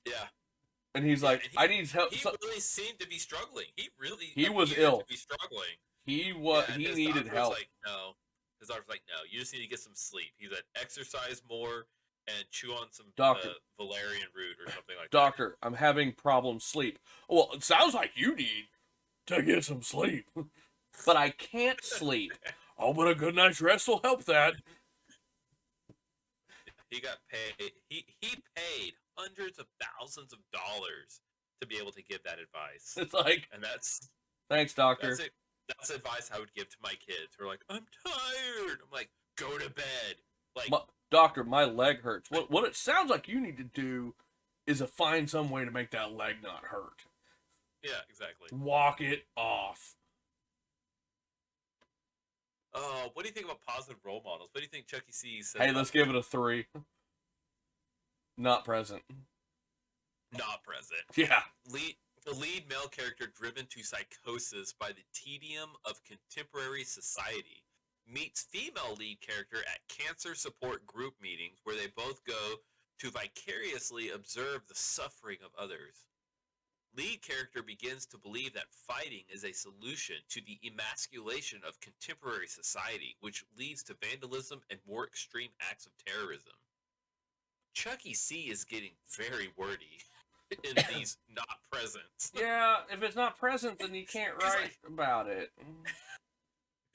Yeah. And he's like, I need help. He really seemed to be struggling. He was ill. To be struggling. He needed help. Like, no. His doctor's like, no, you just need to get some sleep. He said, exercise more and chew on some valerian root or something like that. Doctor, I'm having problems sleep. Well, it sounds like you need to get some sleep. But I can't sleep. Oh, but a good night's rest will help that. He got paid. He paid hundreds of thousands of dollars to be able to give that advice. It's like, and that's thanks, doctor. That's advice I would give to my kids who are like, I'm tired. I'm like, go to bed. Like, doctor, my leg hurts. What it sounds like you need to do is find some way to make that leg not hurt. Yeah, exactly. Walk it off. Oh, what do you think about positive role models? What do you think Chucky C said? Hey, let's give it a 3. Not present. Not present. Yeah. The lead male character driven to psychosis by the tedium of contemporary society meets female lead character at cancer support group meetings where they both go to vicariously observe the suffering of others. Lead character begins to believe that fighting is a solution to the emasculation of contemporary society, which leads to vandalism and more extreme acts of terrorism. Chucky C is getting very wordy in these not presents. Yeah, if it's not present, then you can't write about it.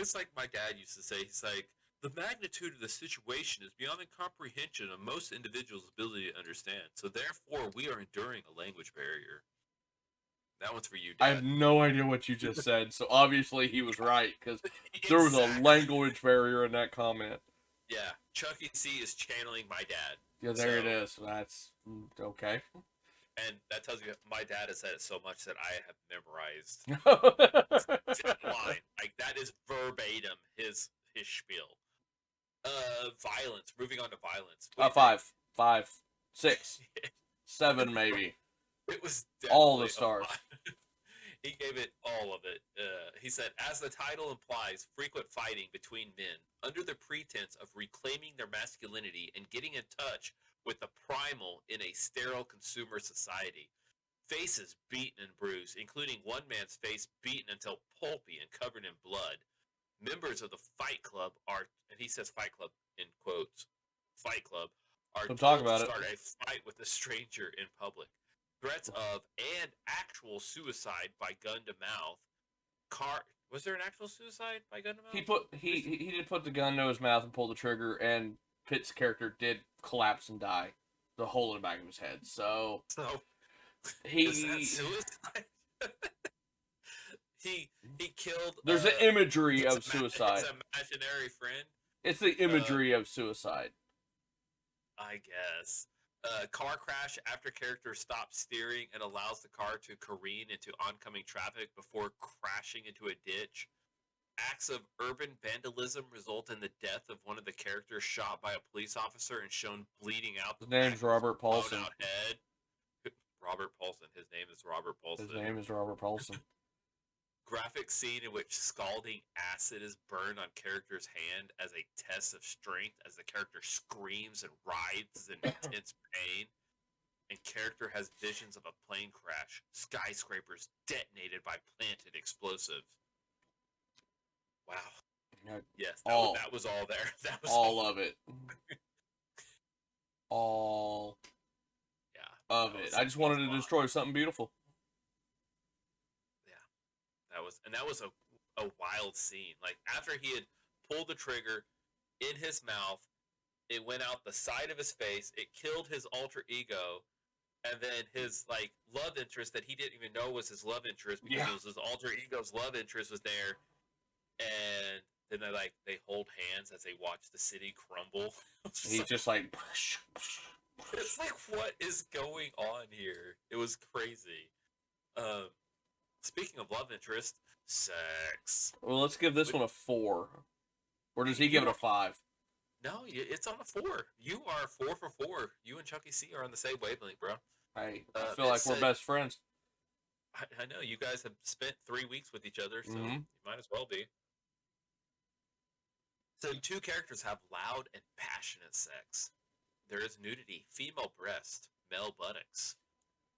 It's like my dad used to say, he's like, the magnitude of the situation is beyond the comprehension of most individuals' ability to understand, so therefore we are enduring a language barrier. That one's for you, Dad. I have no idea what you just said, so obviously he was right, because there was a language barrier in that comment. Yeah, Chucky C is channeling my dad. Yeah, there it is. That's okay. And that tells you my dad has said it so much that I have memorized that line. Like, that is verbatim his spiel. Violence. Moving on to violence. 5, 6, 7 maybe. It was all the stars. He gave it all of it. He said, as the title implies, frequent fighting between men under the pretense of reclaiming their masculinity and getting in touch with the primal in a sterile consumer society. Faces beaten and bruised, including one man's face beaten until pulpy and covered in blood. Members of the Fight Club are, and he says Fight Club in quotes, Fight Club, are told to start a fight with a stranger in public. Threats of and actual suicide by gun to mouth. Was there an actual suicide by gun to mouth? He did put the gun to his mouth and pull the trigger, and Pitt's character did collapse and die. The hole in the back of his head. So is that suicide? he killed. There's an imagery of suicide. His imaginary friend. It's the imagery of suicide. I guess. Car crash after character stops steering and allows the car to careen into oncoming traffic before crashing into a ditch. Acts of urban vandalism result in the death of one of the characters shot by a police officer and shown bleeding out. His name's Robert Paulson. Blown out head. Robert Paulson. His name is Robert Paulson. His name is Robert Paulson. Graphic scene in which scalding acid is burned on character's hand as a test of strength as the character screams and writhes in intense pain. And character has visions of a plane crash, skyscrapers detonated by planted explosives. Wow. Yes, that was all there. That was all of it. All of it. I just wanted to destroy something beautiful. That was a wild scene. Like, after he had pulled the trigger in his mouth, it went out the side of his face, it killed his alter ego, and then his, like, love interest that he didn't even know was his love interest because it was his alter ego's love interest was there, and then they hold hands as they watch the city crumble. He's just like... It's like, what is going on here? It was crazy. Speaking of love interest, sex. Well, let's give this one a 4. Or does he give it a 5? No, it's on a 4. You are 4 for 4. You and Chucky C are on the same wavelength, bro. I feel like we're best friends. I know. You guys have spent 3 weeks with each other, so you might as well be. So 2 characters have loud and passionate sex. There is nudity, female breast, male buttocks.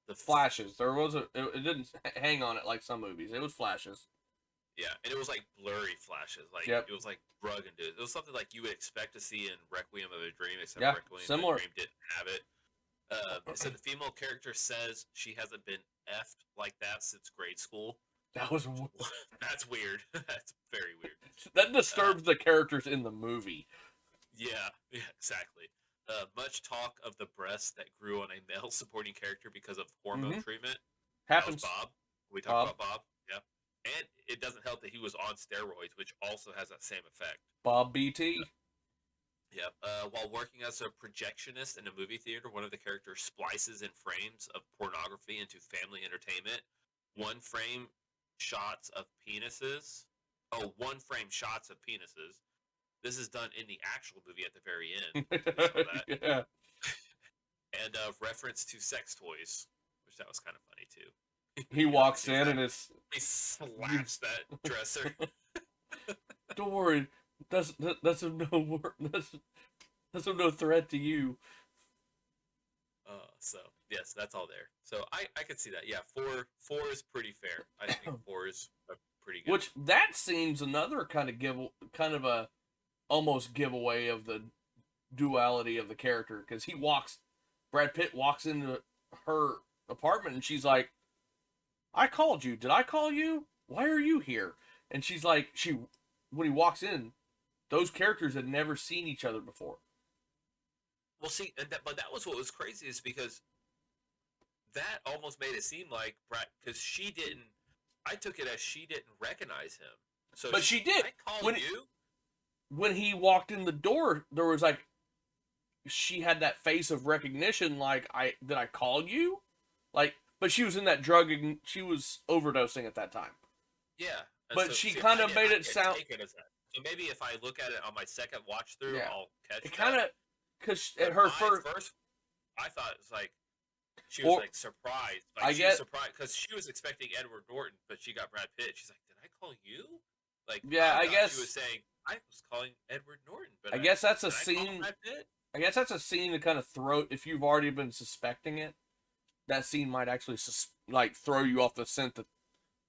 The flashes. There was it didn't hang on it like some movies. It was flashes. Yeah, and it was like blurry flashes. Like it was like drug induced. It was something like you would expect to see in Requiem of a Dream, except Requiem of a Dream didn't have it. So the female character says she hasn't been effed like that since grade school. That was that's weird. That's very weird. That disturbs the characters in the movie. Yeah, exactly. Much talk of the breasts that grew on a male supporting character because of hormone treatment. Happens. That was Bob. We talked about Bob. Yeah. And it doesn't help that he was on steroids, which also has that same effect. Bob BT. Yeah. While working as a projectionist in a movie theater, one of the characters splices in frames of pornography into family entertainment. One frame shots of penises. This is done in the actual movie at the very end. We saw that. Yeah. And reference to sex toys, which that was kind of funny too. He walks in and he slaps that dresser. Don't worry, that's of no that's of no threat to you. So yes, that's all there. So I could see that. Yeah, four is pretty fair. I think 4 is a pretty good. Which that seems another kind of a almost giveaway of the duality of the character, because Brad Pitt walks into her apartment and she's like, I called you. Did I call you? Why are you here? And she's like, when he walks in, those characters had never seen each other before. Well, see, but that was what was crazy, is because that almost made it seem like Brad, because I took it as she didn't recognize him. So but she did. I called you. When he walked in the door, there was like, she had that face of recognition, like, did I call you? Like, but she was in that drug, and she was overdosing at that time. Yeah. But so, she kind of made it sound... Take it as that. So maybe if I look at it on my second watch through, I'll catch it. Kind of, because at her first... I thought it was like, she was like surprised. Like, she was surprised, because she was expecting Edward Norton, but she got Brad Pitt. She's like, did I call you? Like, yeah, I guess... She was saying, I was calling Edward Norton, but I guess that's a scene... I guess that's a scene to kind of throw, if you've already been suspecting it, that scene might actually like throw you off the scent that,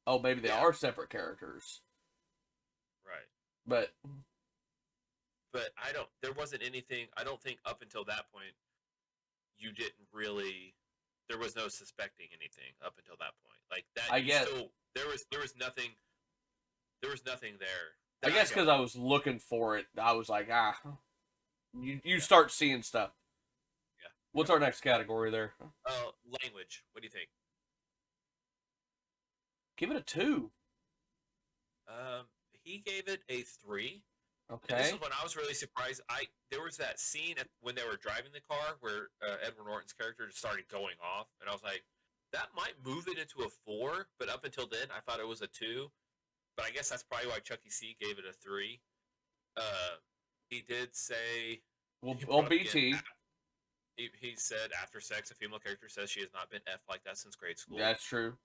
oh, maybe they are separate characters. Right. But there wasn't anything, I don't think up until that point, you didn't really, there was no suspecting anything up until that point. Like that, I guess. There was nothing there. I guess because I was looking for it, I was like, you start seeing stuff. Yeah. What's our next category there? Language. What do you think? Give it a 2. He gave it a 3. Okay. And this is when I was really surprised. There was that scene when they were driving the car where Edward Norton's character just started going off, and I was like, that might move it into a 4, but up until then, I thought it was a 2. But I guess that's probably why Chucky C gave it a 3. He did say, well BT. He said, after sex, a female character says she has not been F like that since grade school. That's true.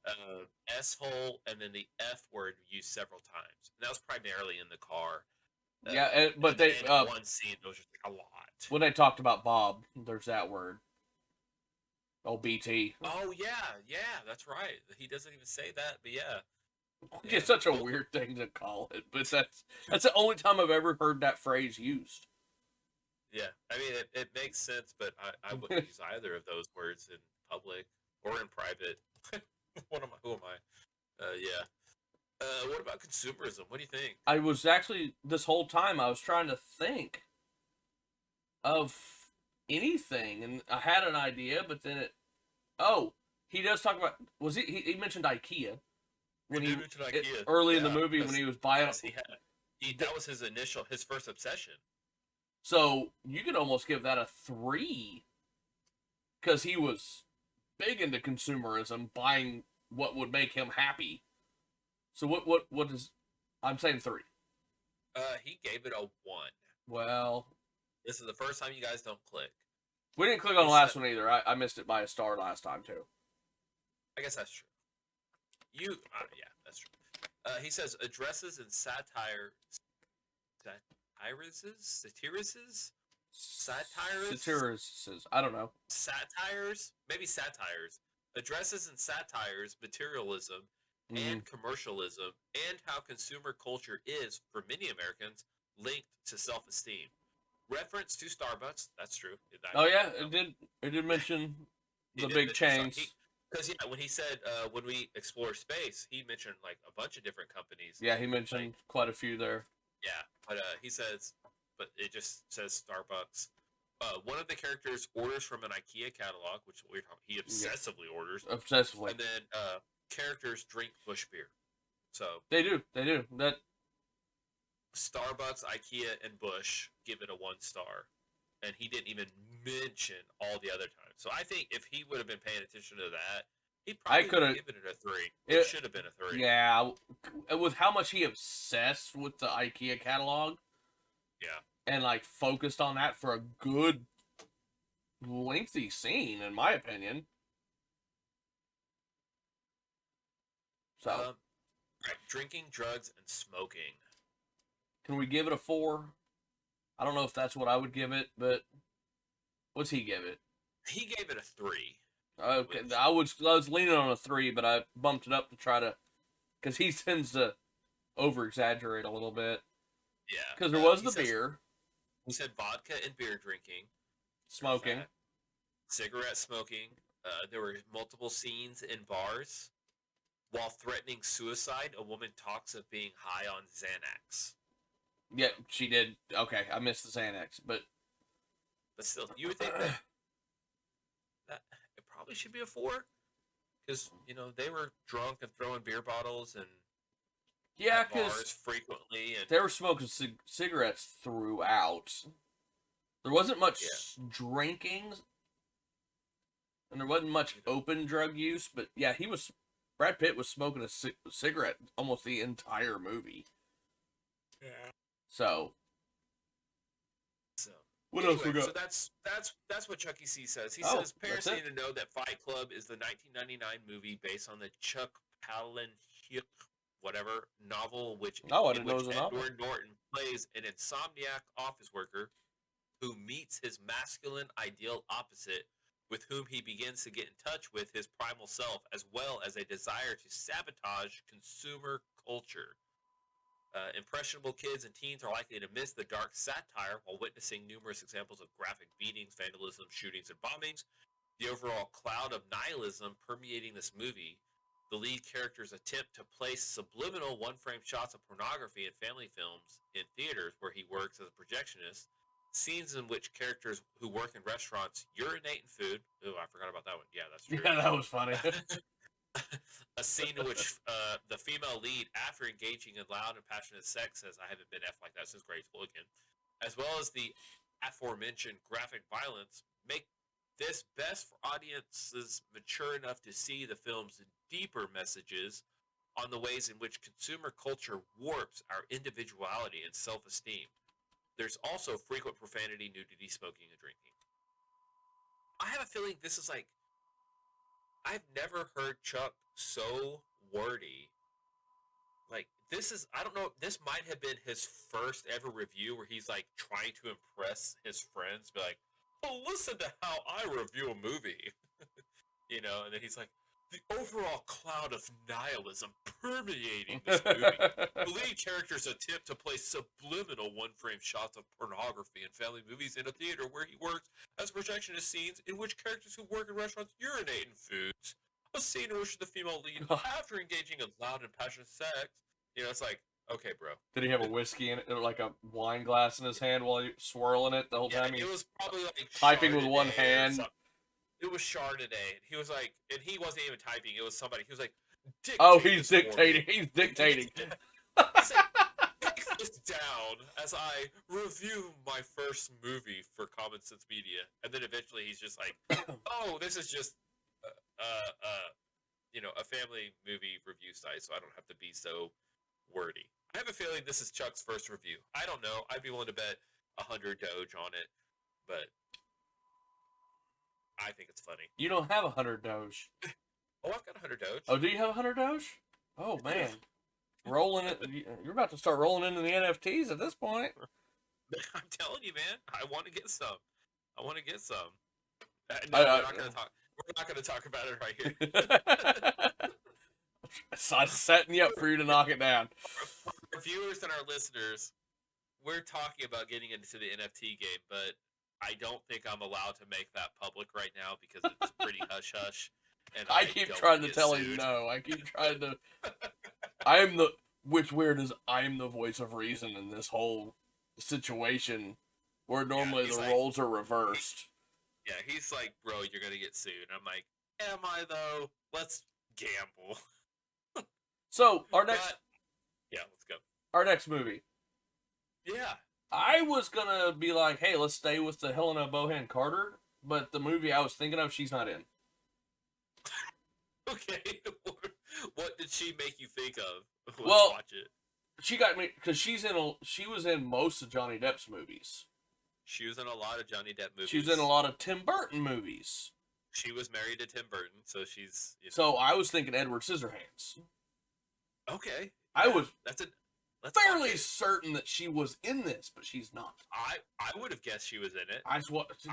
S-hole and then the F word used several times. And that was primarily in the car. But they one scene, it was just like a lot. When they talked about Bob, there's that word. Oh, BT. Oh, yeah, that's right. He doesn't even say that, but yeah. It's such a weird thing to call it, but that's the only time I've ever heard that phrase used. Yeah, I mean, it makes sense, but I wouldn't use either of those words in public or in private. Who am I? Yeah. What about consumerism? What do you think? I was actually, this whole time, I was trying to think of anything, and I had an idea, but then he does talk about, he mentioned IKEA. When he mentioned IKEA. Early in the movie when he was buying that was his first obsession. So you could almost give that a 3, because he was big into consumerism, buying what would make him happy. So what is? I'm saying 3. He gave it a 1. Well, this is the first time you guys don't click. We didn't click on the last one either. I missed it by a star last time too. I guess that's true. Yeah, that's true. He says addresses and satires. I don't know. Satires? Maybe satires. Addresses and satires, materialism, and commercialism, and how consumer culture is, for many Americans, linked to self-esteem. Reference to Starbucks. That's true. It did mention the big chains. Because when he said when we explore space, he mentioned like a bunch of different companies. Yeah, he mentioned quite a few there. Yeah, but he says, but it just says Starbucks. One of the characters orders from an IKEA catalog, which he obsessively orders. Obsessively. And then characters drink Busch beer. So they do. That Starbucks, IKEA, and Busch give it a 1 star. And he didn't even mention all the other times. So I think if he would have been paying attention to that, he probably would have given it a 3. It should have been a 3. Yeah, with how much he obsessed with the IKEA catalog. Yeah. And like focused on that for a good lengthy scene, in my opinion. So, right, drinking, drugs, and smoking. Can we give it a 4? I don't know if that's what I would give it, but what's he give it? He gave it a 3. Okay, I was leaning on a 3, but I bumped it up to try to, because he tends to over exaggerate a little bit. Yeah, because there was the beer. He said vodka and beer drinking, smoking, cigarette smoking. There were multiple scenes in bars. While threatening suicide, a woman talks of being high on Xanax. Yeah, she did. Okay, I missed the Xanax, but still, you would think that it probably should be a 4, because they were drunk and throwing beer bottles and bars frequently, and they were smoking cigarettes throughout. There wasn't much drinking, and there wasn't much open drug use. But yeah, Brad Pitt was smoking a cigarette almost the entire movie. Yeah. So what else we got? So that's what Chucky C says. He says parents need to know that Fight Club is the 1999 movie based on the Chuck Palahniuk novel, which Edward Norton plays an insomniac office worker who meets his masculine ideal opposite, with whom he begins to get in touch with his primal self, as well as a desire to sabotage consumer culture. Impressionable kids and teens are likely to miss the dark satire while witnessing numerous examples of graphic beatings, vandalism, shootings, and bombings. The overall cloud of nihilism permeating this movie, the lead character's attempt to place subliminal one-frame shots of pornography in family films in theaters where he works as a projectionist, scenes in which characters who work in restaurants urinate in food. Oh, I forgot about that one. Yeah, that's true. Yeah, that was funny. a scene in which the female lead, after engaging in loud and passionate sex, says, "I haven't been F like that since grade school again," as well as the aforementioned graphic violence, make this best for audiences mature enough to see the film's deeper messages on the ways in which consumer culture warps our individuality and self-esteem. There's also frequent profanity, nudity, smoking, and drinking. I have a feeling this is like, I've never heard Chuck so wordy. Like, this is, I don't know, this might have been his first ever review where he's like trying to impress his friends, be like, "Oh, listen to how I review a movie." You know, and then he's like, "The overall cloud of nihilism permeating this movie. The lead characters attempt to place subliminal one-frame shots of pornography and family movies in a theater where he works as projectionist scenes in which characters who work in restaurants urinate in foods. A scene in which the female lead, after engaging in loud and passionate sex," you know, it's like, okay, bro. Did he have a whiskey in it, like a wine glass in his hand while he swirling it the whole time? It was probably like typing with one hand. It was Chardonnay. He was like, and he wasn't even typing. It was somebody. He was like, he's dictating. He's dictating. He's like, "Take this down as I review my first movie for Common Sense Media," and then eventually he's just like, "Oh, this is just, you know, a family movie review site, so I don't have to be so wordy." I have a feeling this is Chuck's first review. I don't know. I'd be willing to bet 100 Doge on it, but I think it's funny. You don't have 100 Doge. Oh, I've got 100 Doge. Oh, do you have 100 Doge? Oh, man. Rolling it. You're about to start rolling into the NFTs at this point. I'm telling you, man. I want to get some. No, we're not going to talk about it right here. So I'm setting you up for you to knock it down. Our viewers and our listeners, we're talking about getting into the NFT game, but I don't think I'm allowed to make that public right now because it's pretty hush-hush. And I keep trying to tell him no. I keep trying to... Which weird is I am the voice of reason in this whole situation where normally the roles are reversed. Yeah, he's like, "Bro, you're going to get sued." I'm like, "Am I though? Let's gamble." So, let's go. Our next movie. Yeah. I was gonna be like, hey, let's stay with the Helena Bonham Carter, but the movie I was thinking of, she's not in. Okay. What did she make you think of? Let's watch it. She got me because she was in most of Johnny Depp's movies. She was in a lot of Johnny Depp movies. She was in a lot of Tim Burton movies. She was married to Tim Burton, so she's... You know. So I was thinking Edward Scissorhands. Okay. I was let's fairly certain that she was in this, but she's not. I would have guessed she was in it. It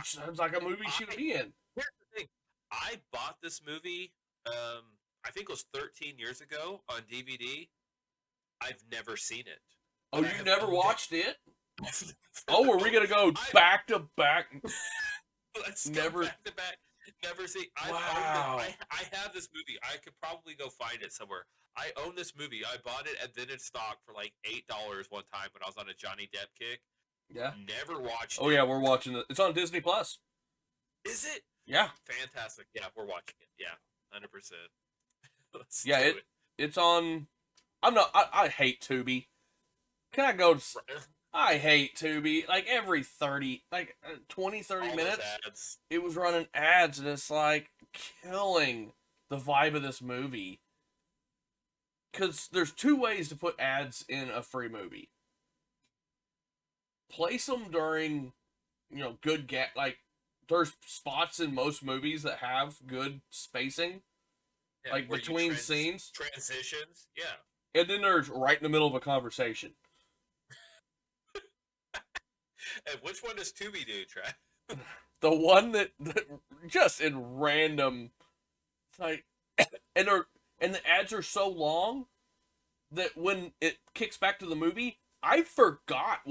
sounds like a movie she would be in. Here's the thing. I bought this movie, I think it was 13 years ago on DVD. I've never seen it. Oh, you never watched it? Oh, are we going to go back to back? Let's go back to back. Never see. Wow. I have this movie. I could probably go find it somewhere. I own this movie. I bought it and then in stock for like $8 one time when I was on a Johnny Depp kick. Yeah. Never watched it. Oh, yeah, we're watching it. It's on Disney Plus. Is it? Yeah. Fantastic. Yeah, we're watching it. Yeah, 100%. It's on. I hate Tubi. Can I go? I hate Tubi. Like every 30 minutes, it was running ads, and it's like killing the vibe of this movie. Because there's two ways to put ads in a free movie. Place them during, good there's spots in most movies that have good spacing, like between scenes. Transitions, yeah. And then there's right in the middle of a conversation. And which one does Tubi do, Trav? The one that just in random, and the ads are so long that when it kicks back to the movie, I forgot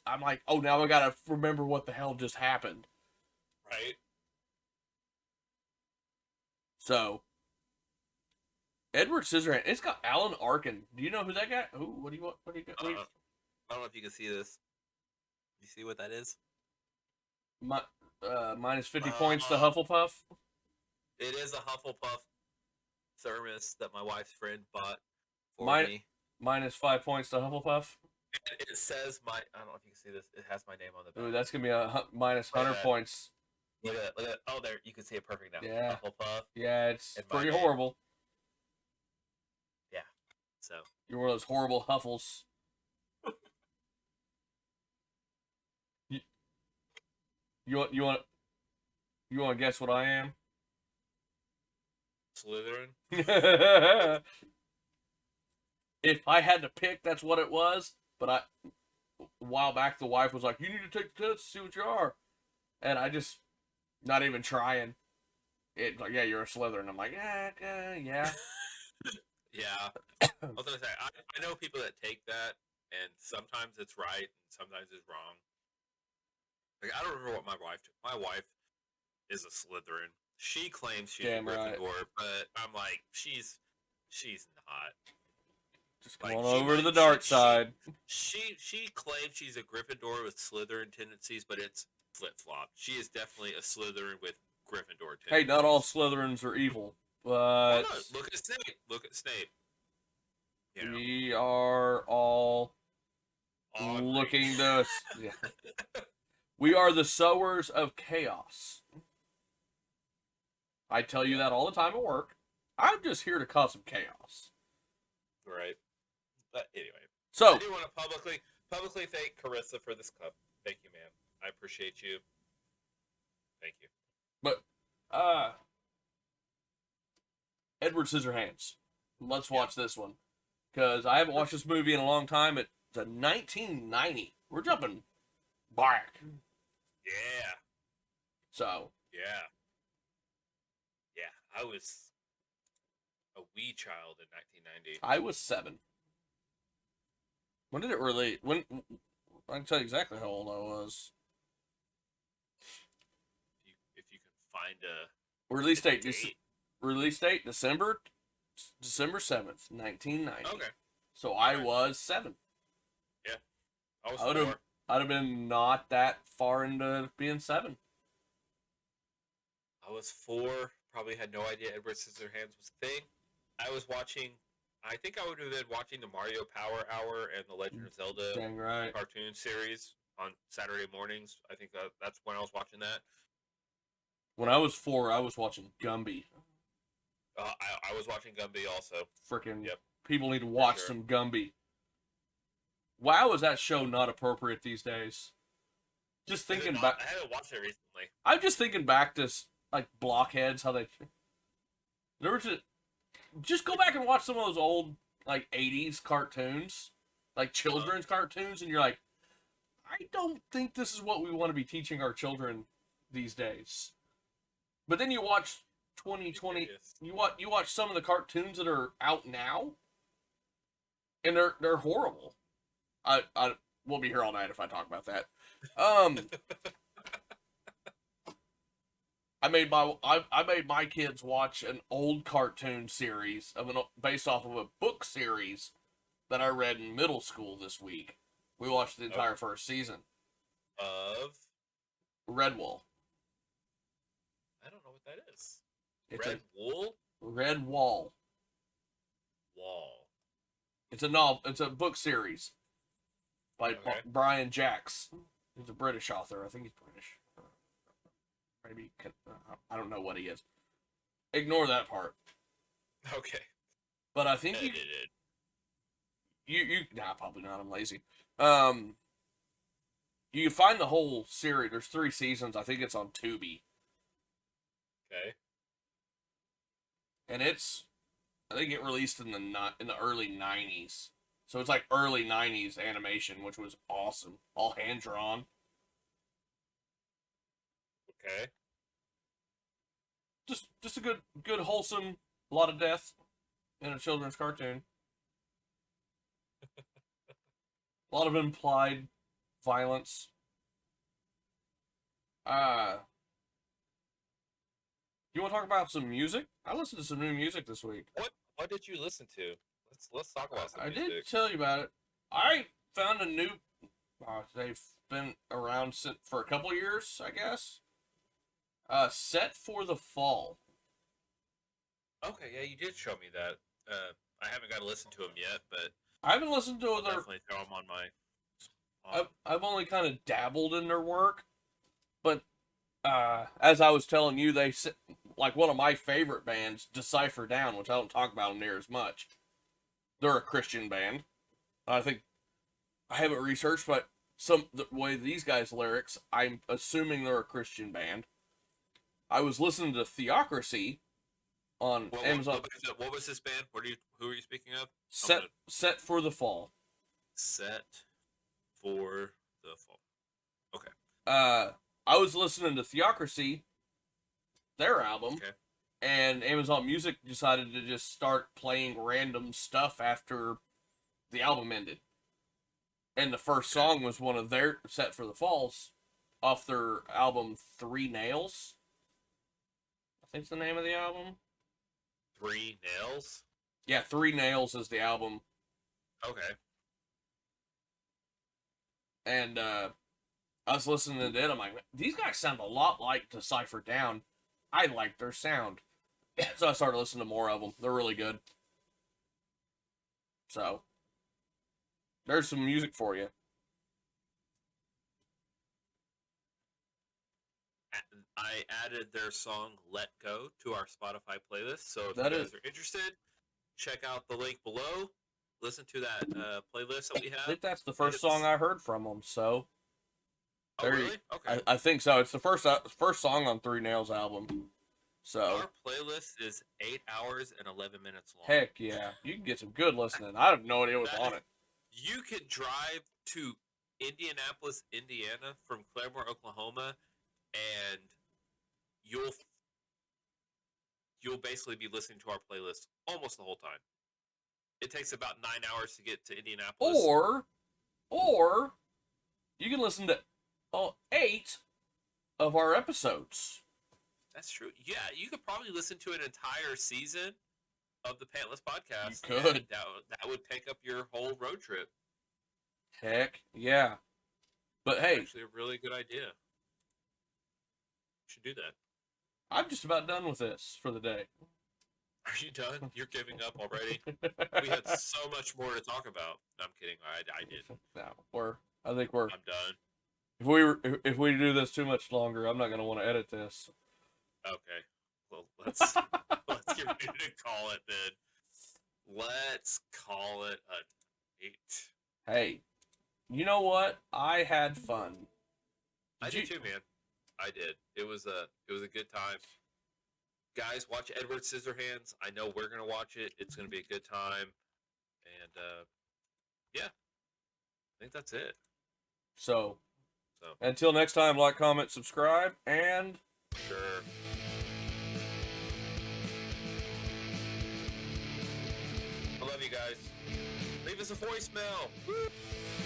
I'm like, oh, now I gotta remember what the hell just happened. Right. So, Edward Scissorhands. It's got Alan Arkin. Do you know who that guy? Ooh, what do you want? What do you got? I don't know if you can see this. You see what that is? Minus 50 points to Hufflepuff. It is a Hufflepuff. thermos that my wife's friend bought for me. Minus 5 points to Hufflepuff. It says I don't know if you can see this. It has my name on the back. Ooh, that's gonna be a minus 100 points. Look at that. Oh, there, you can see it perfect now. Yeah. Hufflepuff. Yeah, it's pretty horrible. Yeah. So. You're one of those horrible Huffles. You want to guess what I am? Slytherin. If I had to pick, that's what it was. But a while back, the wife was like, "You need to take the test to see what you are," and I just not even trying. It's like, "Yeah, you're a Slytherin." I'm like, yeah. Yeah. I was gonna say, I know people that take that, and sometimes it's right, and sometimes it's wrong. Like, I don't remember what my wife took. My wife is a Slytherin. She claims she's a Gryffindor, right. But I'm like, she's not. Just come on over to the dark side. She claims she's a Gryffindor with Slytherin tendencies, but it's flip-flop. She is definitely a Slytherin with Gryffindor tendencies. Hey, not all Slytherins are evil, but... Oh, no. Look at Snape. You know. We are all looking to... Yeah. We are the sowers of chaos. I tell you that all the time at work. I'm just here to cause some chaos. Right. But anyway. So I do want to publicly thank Carissa for this cup. Thank you, ma'am. I appreciate you. Thank you. But Edward Scissorhands. Let's watch this one. Because I haven't watched this movie in a long time. It's a 1990. We're jumping back. Yeah. So. Yeah. Yeah. I was a wee child in 1990. I was 7. When did it release? I can tell you exactly how old I was. If you can find a release date. Release date December 7th, 1990. Okay. So I was 7. Yeah. I was 4. I'd have been not that far into being 7. I was 4. Probably had no idea Edward Scissorhands was a thing. I was watching. I think I would have been watching the Mario Power Hour and the Legend of Zelda cartoon series on Saturday mornings. I think that's when I was watching that. When I was 4, I was watching Gumby. I was watching Gumby also. Freaking yep. People need to watch some Gumby. Wow, is that show not appropriate these days? Just thinking back. I haven't watched it recently. I'm just thinking back to like blockheads, how they. There was just go back and watch some of those old like 80s cartoons, like children's cartoons, and you're like, I don't think this is what we want to be teaching our children these days. But then you watch 2020, you watch some of the cartoons that are out now, and they're horrible. I we'll be here all night if I talk about that. I made my kids watch an old cartoon series based off of a book series that I read in middle school this week. We watched the entire first season of Redwall. I don't know what that is. It's Red Wall. Wall. It's a novel. It's a book series by Brian Jacks. He's a British author. I think he's British. Maybe I don't know what he is. Ignore that part. Okay. But I think you probably not. I'm lazy. You can find the whole series. There's 3 seasons. I think it's on Tubi. Okay. And I think it released in the early 90s. So it's like early 90s animation, which was awesome. All hand drawn. Okay. Just a good wholesome, a lot of death in a children's cartoon. A lot of implied violence. You want to talk about some music? I listened to some new music this week. What did you listen to? Let's talk about some music. I did tell you about it. I found a new. They've been around for a couple years, I guess. Set for the Fall. Okay, yeah, you did show me that. I haven't got to listen to them yet, but I haven't listened to I'll their. definitely throw them on my. I've only kind of dabbled in their work, but as I was telling you, they like one of my favorite bands, Decipher Down, which I don't talk about near as much. They're a Christian band. I think I haven't researched, but the way these guys' lyrics, I'm assuming they're a Christian band. I was listening to Theocracy on Amazon. What was this band? Who are you speaking of? Set for the Fall. Set for the Fall. Okay. I was listening to Theocracy, their album, okay. And Amazon Music decided to just start playing random stuff after the album ended. And the first song was one of their Set for the Falls off their album 3 Nails. I think it's the name of the album. 3 Nails? Yeah, 3 Nails is the album. Okay. And I was listening to it. I'm like, these guys sound a lot like Decipher Down. I like their sound. So I started listening to more of them. They're really good. So, there's some music for you. I added their song Let Go to our Spotify playlist. So if you guys are interested, check out the link below. Listen to that playlist that we have. I think that's the first song I heard from them. So, oh, really? Okay. I think so. It's the first song on 3 Nails album. So our playlist is 8 hours and 11 minutes long. Heck yeah, you can get some good listening. I have no idea what's on it. You could drive to Indianapolis, Indiana from Claremore, Oklahoma, and you'll basically be listening to our playlist almost the whole time. It takes about 9 hours to get to Indianapolis. Or you can listen to 8 of our episodes. That's true. Yeah, you could probably listen to an entire season of the Pantless podcast. You could. That would take up your whole road trip. Heck yeah. But That's hey, actually a really good idea. You should do that. I'm just about done with this for the day. Are you done? You're giving up already? We had so much more to talk about. No, I'm kidding. I did. No, I think we're. I'm done. If we do this too much longer, I'm not going to want to edit this. Okay. Well, let's get ready to call it then. Let's call it a 8. Hey, you know what? I had fun. I did too, man. I did. It was a good time. Guys, watch Edward Scissorhands. I know we're gonna watch it. It's gonna be a good time. And yeah, I think that's it. So until next time, like, comment, subscribe, and sure. I love you guys. Leave us a voicemail. Woo!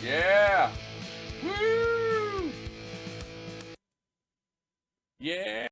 Yeah. Woo! Yeah.